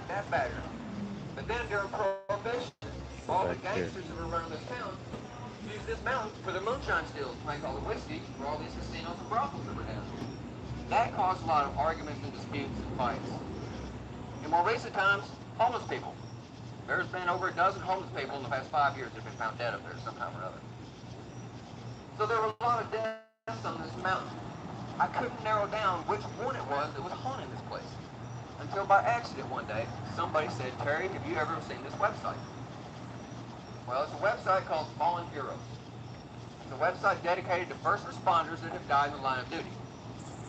Speaker 2: That background. But then during Prohibition, all the gangsters that were running this town used this mountain for their moonshine stills to make all the whiskey for all these casinos and brothels that were down. That caused a lot of arguments and disputes and fights. In more recent times, homeless people. There's been over a dozen homeless people in the past 5 years that have been found dead up there somehow or other. So there were a lot of deaths on this mountain. I couldn't narrow down which one it was that was haunting this place. Until by accident one day, somebody said, Terry, have you ever seen this website? Well, it's a website called Fallen Heroes. It's a website dedicated to first responders that have died in the line of duty.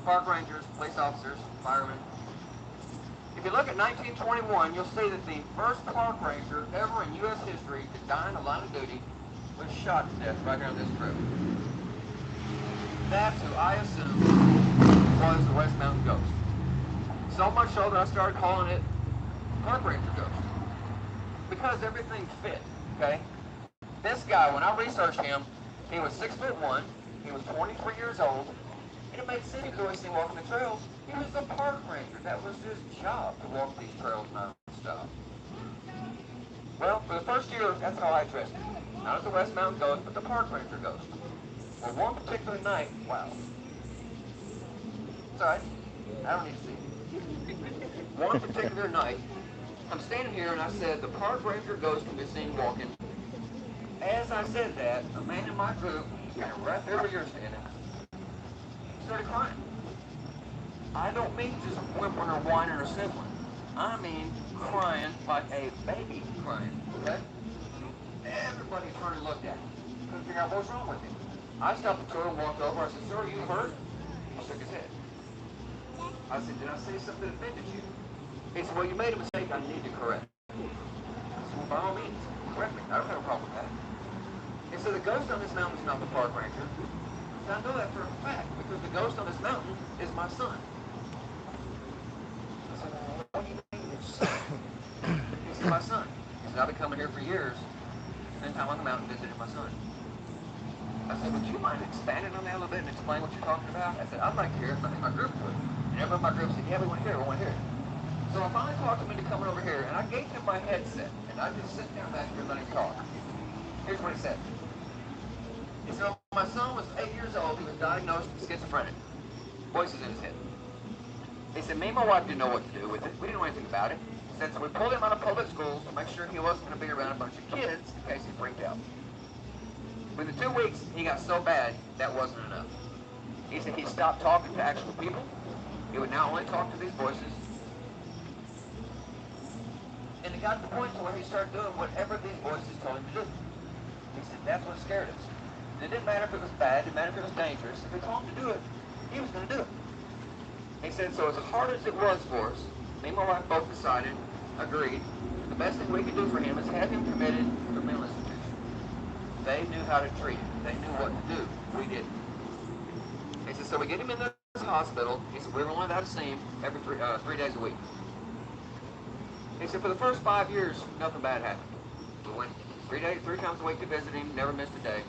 Speaker 2: Park rangers, police officers, firemen. If you look at 1921, you'll see that the first park ranger ever in U.S. history to die in the line of duty was shot to death right here on this trail. That's who I assumed was the West Mountain Ghost. So much so that I started calling it Park Ranger Ghost. Because everything fit, okay? This guy, when I researched him, he was 6'1", he was 23 years old, and it made sense because I seen walking the trails. He was the park ranger. That was his job, to walk these trails non-stop. Well, for the first year, that's how I addressed him. Not as the West Mountain Ghost, but the Park Ranger Ghost. Well, one particular night, wow. It's alright. I don't need to see. One particular night, I'm standing here and I said, the park ranger ghost can be seen walking. As I said that, a man in my group, right there where you're standing, started crying. I don't mean just whimpering or whining or sniffling. I mean crying like a baby crying, okay? Everybody turned and looked at him. Couldn't figure out what was wrong with him. I stopped the tour and walked over. I said, sir, are you hurt? He shook his head. I said, did I say something that offended you? He said, well, you made a mistake I need to correct. I said, well, by all means, correct me. I don't have a problem with that. He said, the ghost on this mountain is not the park ranger. And I know that for a fact, because the ghost on this mountain is my son. I said, well, what do you mean it's son? He said, my son. He said, I've been coming here for years, spend time on the mountain visiting my son. I said, would you mind expanding on that a little bit and explain what you're talking about? I said, I'd like to hear it. I think my group would. And everyone in my group said, yeah, we want to hear it, we want to hear it. So I finally talked him into coming over here, and I gave him my headset, and I just sit down back here and let him talk. Here's what he said. He said, my son was 8 years old. He was diagnosed with schizophrenic. Voices in his head. He said, me and my wife didn't know what to do with it. We didn't know anything about it. He said, so we pulled him out of public schools to make sure he wasn't going to be around a bunch of kids in case he freaked out. Within 2 weeks, he got so bad, that wasn't enough. He said he stopped talking to actual people. He would now only talk to these voices. And it got to the point to where he started doing whatever these voices told him to do. He said that's what scared us. And it didn't matter if it was bad, it didn't matter if it was dangerous. If we told him to do it, he was going to do it. He said, so as hard as it was for us, me and my wife both decided, agreed, the best thing we could do for him is have him committed to a mental institution. They knew how to treat him. They knew what to do. We didn't. He said, so we get him in the hospital. He said, we were only allowed to see him every 3 days a week. He said, for the first 5 years, nothing bad happened. We went 3 times a week to visit him, never missed a day.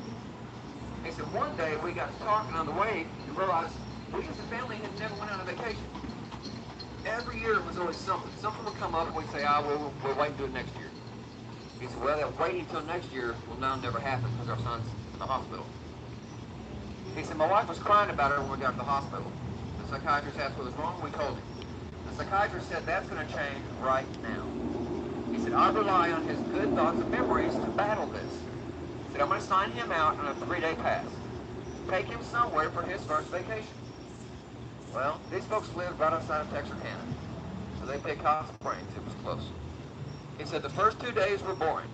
Speaker 2: He said, one day we got to talking on the way and realized we as a family had never went on a vacation. Every year it was always something. Something would come up and we'd say, we'll wait and do it next year. He said, well, that waiting until next year will now never happen because our son's in the hospital. He said, my wife was crying about it when we got to the hospital. The psychiatrist asked what was wrong, we told him. The psychiatrist said, that's going to change right now. He said, I rely on his good thoughts and memories to battle this. He said, I'm going to sign him out on a 3-day pass. Take him somewhere for his first vacation. Well, these folks lived right outside of Texarkana. So they picked Hot Springs. It was close. He said, the first 2 days were boring.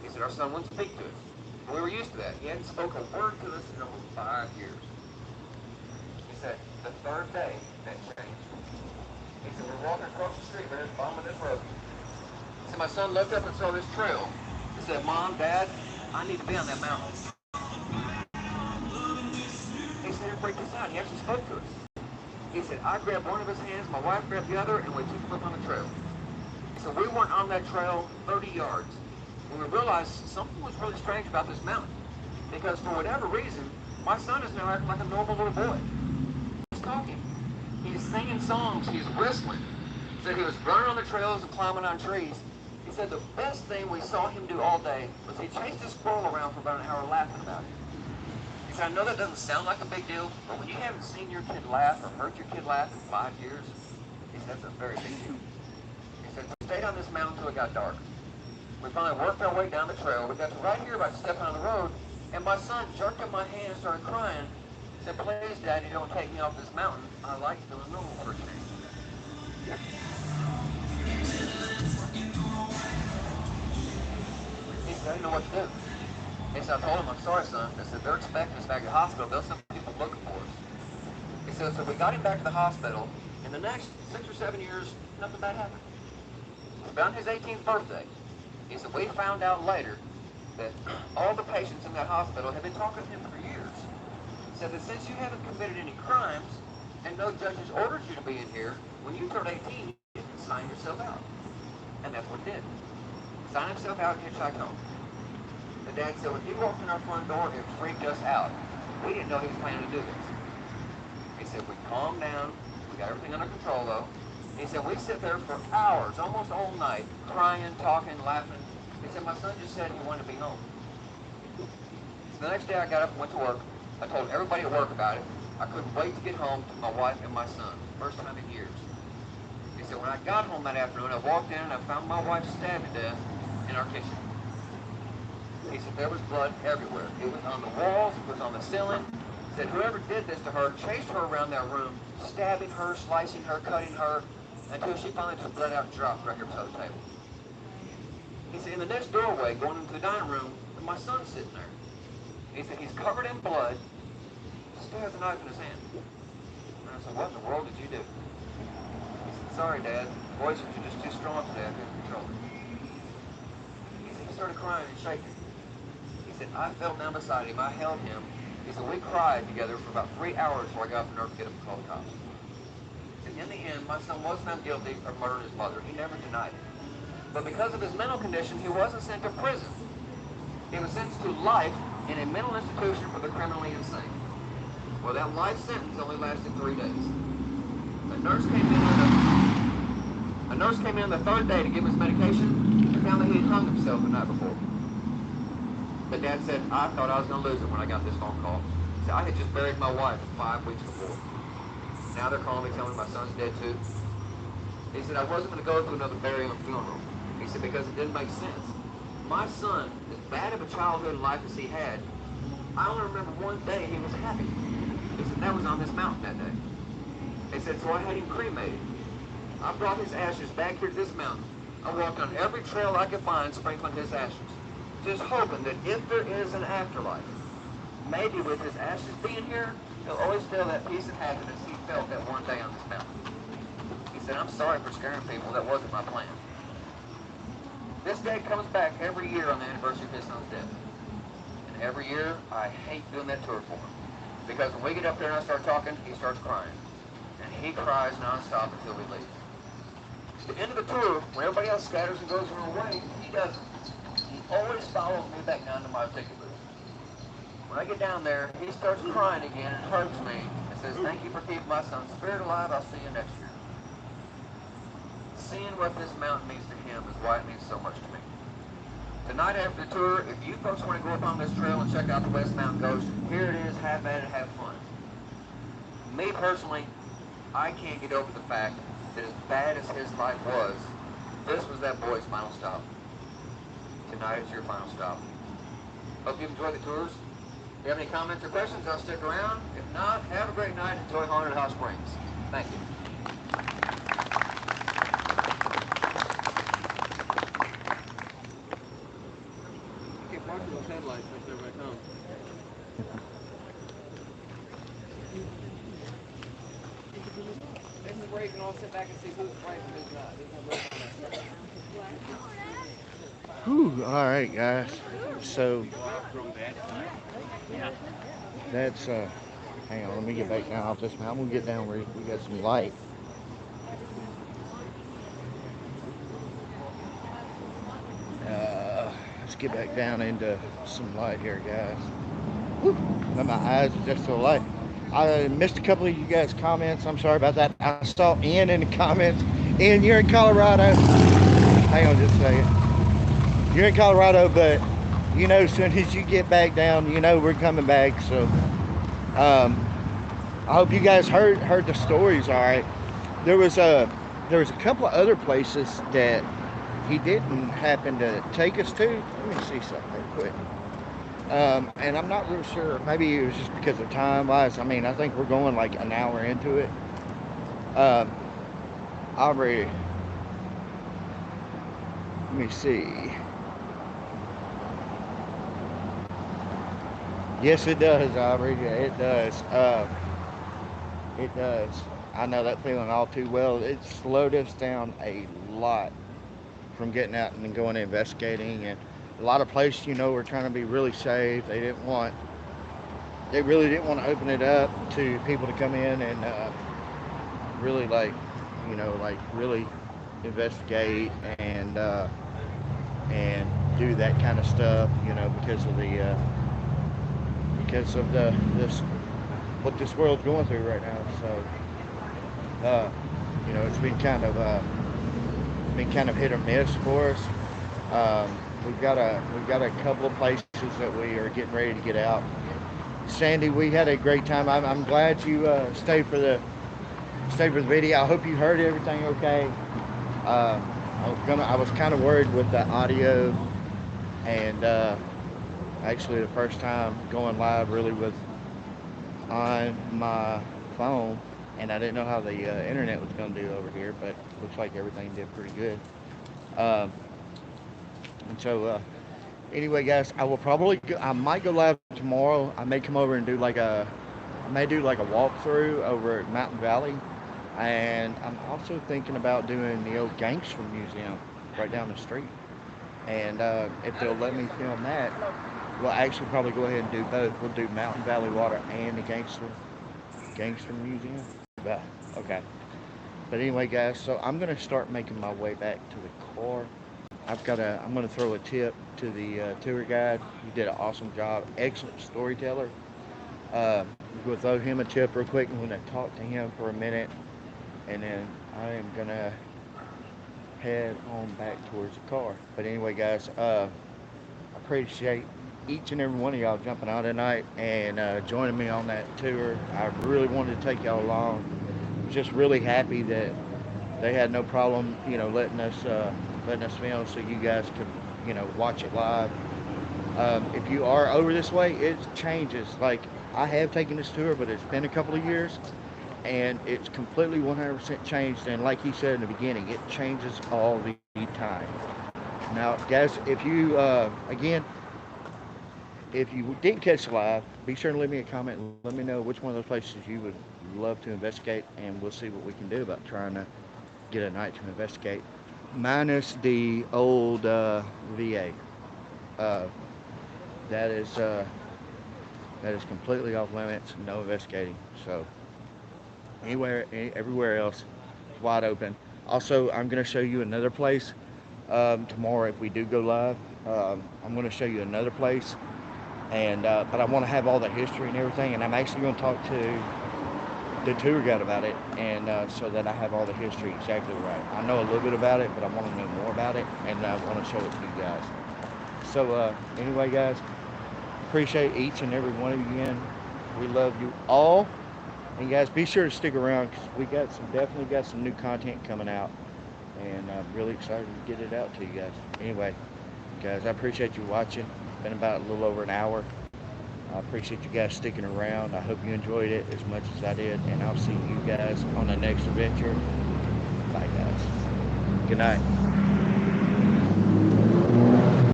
Speaker 2: He said, our son wouldn't speak to us. We were used to that. He hadn't spoken a word to us in over 5 years. He said, the third day, that changed. He said, we're walking across the street, man, bombing this road. He said, my son looked up and saw this trail. He said, Mom, Dad, I need to be on that mountain. He said, it freaked us out. He actually spoke to us. He said, I grabbed one of his hands, my wife grabbed the other, and we took off on the trail. He said, we weren't on that trail 30 yards. And we realized something was really strange about this mountain. Because for whatever reason, my son is now acting like a normal little boy. He's talking. He's singing songs. He's whistling. He said he was running on the trails and climbing on trees. He said the best thing we saw him do all day was he chased a squirrel around for about an hour laughing about it. He said, I know that doesn't sound like a big deal, but when you haven't seen your kid laugh or heard your kid laugh in 5 years, he said that's a very big deal. He said, we stayed on this mountain until it got dark. We finally worked our way down the trail. We got to right here about stepping on the road, and my son jerked up my hand and started crying. He said, please, Daddy, don't take me off this mountain. I like feeling normal for a change. He said, I didn't know what to do. He said, I told him, I'm sorry, son. I said, they're expecting us back at the hospital. They'll send people looking for us. He said, so we got him back to the hospital. In the next 6 or 7 years, nothing bad happened. About his 18th birthday, he said, we found out later that all the patients in that hospital had been talking to him for years. He said that since you haven't committed any crimes and no judges ordered you to be in here, when you turn 18, you can sign yourself out. And that's what he did. Signed himself out and hitchhiked home. The dad said, when he walked in our front door, it freaked us out. We didn't know he was planning to do this. He said, we calmed down. We got everything under control, though. He said, we sit there for hours, almost all night, crying, talking, laughing. He said, my son just said he wanted to be home. So the next day I got up and went to work. I told everybody at work about it. I couldn't wait to get home to my wife and my son. First time in years. He said, when I got home that afternoon, I walked in and I found my wife stabbed to death in our kitchen. He said, there was blood everywhere. It was on the walls, it was on the ceiling. He said, whoever did this to her chased her around that room, stabbing her, slicing her, cutting her, until she finally just bled out and dropped right here beside the table. He said, in the next doorway, going into the dining room, my son's sitting there. He said, he's covered in blood, still has a knife in his hand. And I said, what in the world did you do? He said, sorry, Dad, the voices are just too strong today, I couldn't control it. He said, he started crying and shaking. He said, I fell down beside him, I held him. He said, we cried together for about 3 hours before I got up the nerve to get up and call the cops. He said, in the end, my son was found guilty of murdering his mother. He never denied it. But because of his mental condition, he wasn't sent to prison. He was sentenced to life in a mental institution for the criminally insane. Well, that life sentence only lasted 3 days. A nurse came in on the third day to give him his medication and found that he had hung himself the night before. But Dad said, I thought I was going to lose it when I got this phone call. He said, I had just buried my wife 5 weeks before. Now they're calling me telling me my son's dead too. He said, I wasn't going to go to another burial and funeral. He said, because it didn't make sense. My son, as bad of a childhood life as he had, I only remember one day he was happy. He said, that was on this mountain that day. He said, so I had him cremated. I brought his ashes back here to this mountain. I walked on every trail I could find sprinkling his ashes, just hoping that if there is an afterlife, maybe with his ashes being here, he'll always feel that peace and happiness he felt that one day on this mountain. He said, I'm sorry for scaring people. That wasn't my plan. This day comes back every year on the anniversary of his son's death. And every year, I hate doing that tour for him. Because when we get up there and I start talking, he starts crying. And he cries nonstop until we leave. At the end of the tour, when everybody else scatters and goes their own way, he doesn't. He always follows me back down to my ticket booth. When I get down there, he starts crying again and hugs me and says, thank you for keeping my son's spirit alive. I'll see you next year. Seeing what this mountain means to him is why it means so much to me. Tonight after the tour, if you folks want to go up on this trail and check out the West Mountain Ghost, here it is, have at it, have fun. Me personally, I can't get over the fact that as bad as his life was, this was that boy's final stop. Tonight is your final stop. Hope you enjoy the tours. If you have any comments or questions, I'll stick around. If not, have a great night and enjoy Haunted Hot Springs. Thank you.
Speaker 4: Those headlights makes everybody come. This is where you can all sit back and see who's right and who's not. There's no break on that.
Speaker 1: Whew, all right, guys. So that's hang on, let me get back down off this mountain. We'll get down where we got some light. Let's get back down into some light here, guys. Whew, my eyes are just so light. I missed a couple of you guys' comments. I'm sorry about that. I saw Ian in the comments. Ian, you're in Colorado. Hang on just a second. You're in Colorado, but you know, as soon as you get back down, you know we're coming back. So I hope you guys heard the stories. All right, there was a couple of other places that he didn't happen to take us to. Let me see something real quick. And I'm not real sure. Maybe it was just because of time wise. I mean, I think we're going like an hour into it. Aubrey, let me see. Yes, it does, Aubrey. Yeah, it does. It does. I know that feeling all too well. It slowed us down a lot from getting out and going investigating. And a lot of places, you know, were trying to be really safe. They really didn't want to open it up to people to come in and really, like, you know, like really investigate and do that kind of stuff, you know, because of what this world's going through right now. So you know, it's been kind of hit or miss for us. We've got a couple of places that we are getting ready to get out. Sandy, we had a great time. I'm glad you stayed for the video. I hope you heard everything okay. I was kind of worried with the audio, and actually the first time going live really was on my phone, and I didn't know how the internet was going to do over here, but looks like everything did pretty good. Um, and so anyway, guys, I might go live tomorrow. I may come over and I may do like a walkthrough over at Mountain Valley, and I'm also thinking about doing the old Gangster Museum right down the street. And if they'll let me film that, we'll actually probably go ahead and do both. We'll do Mountain Valley Water and the Gangster Museum. Yeah, okay. But anyway, guys, so I'm gonna start making my way back to the car. I'm gonna throw a tip to the tour guide. He did an awesome job, excellent storyteller. We'll throw him a tip real quick. I'm gonna talk to him for a minute, and then I am gonna head on back towards the car. But anyway, guys, I appreciate each and every one of y'all jumping on tonight and joining me on that tour. I really wanted to take y'all along. Just really happy that they had no problem, letting us film so you guys could, watch it live. If you are over this way, it changes. Like, I have taken this tour, but it's been a couple of years, and it's completely 100% changed. And like he said in the beginning, it changes all the time. Now, guys, if you again, if you didn't catch the live, be sure to leave me a comment and let me know which one of those places you would love to investigate, and we'll see what we can do about trying to get a night to investigate, minus the old VA. Uh, that is completely off limits. No investigating. So everywhere else, it's wide open. Also, I'm going to show you another place tomorrow if we do go live. I'm going to show you another place, and but I want to have all the history and everything, and I'm actually going to talk to the tour guide about it, and so that I have all the history exactly right. I know a little bit about it, but I want to know more about it, and I want to show it to you guys. So anyway, guys, appreciate each and every one of you again. We love you all, and guys, be sure to stick around because we definitely got some new content coming out, and I'm really excited to get it out to you guys. Anyway, guys, I appreciate you watching. It's been about a little over an hour. I appreciate you guys sticking around. I hope you enjoyed it as much as I did, and I'll see you guys on the next adventure. Bye, guys. Good night.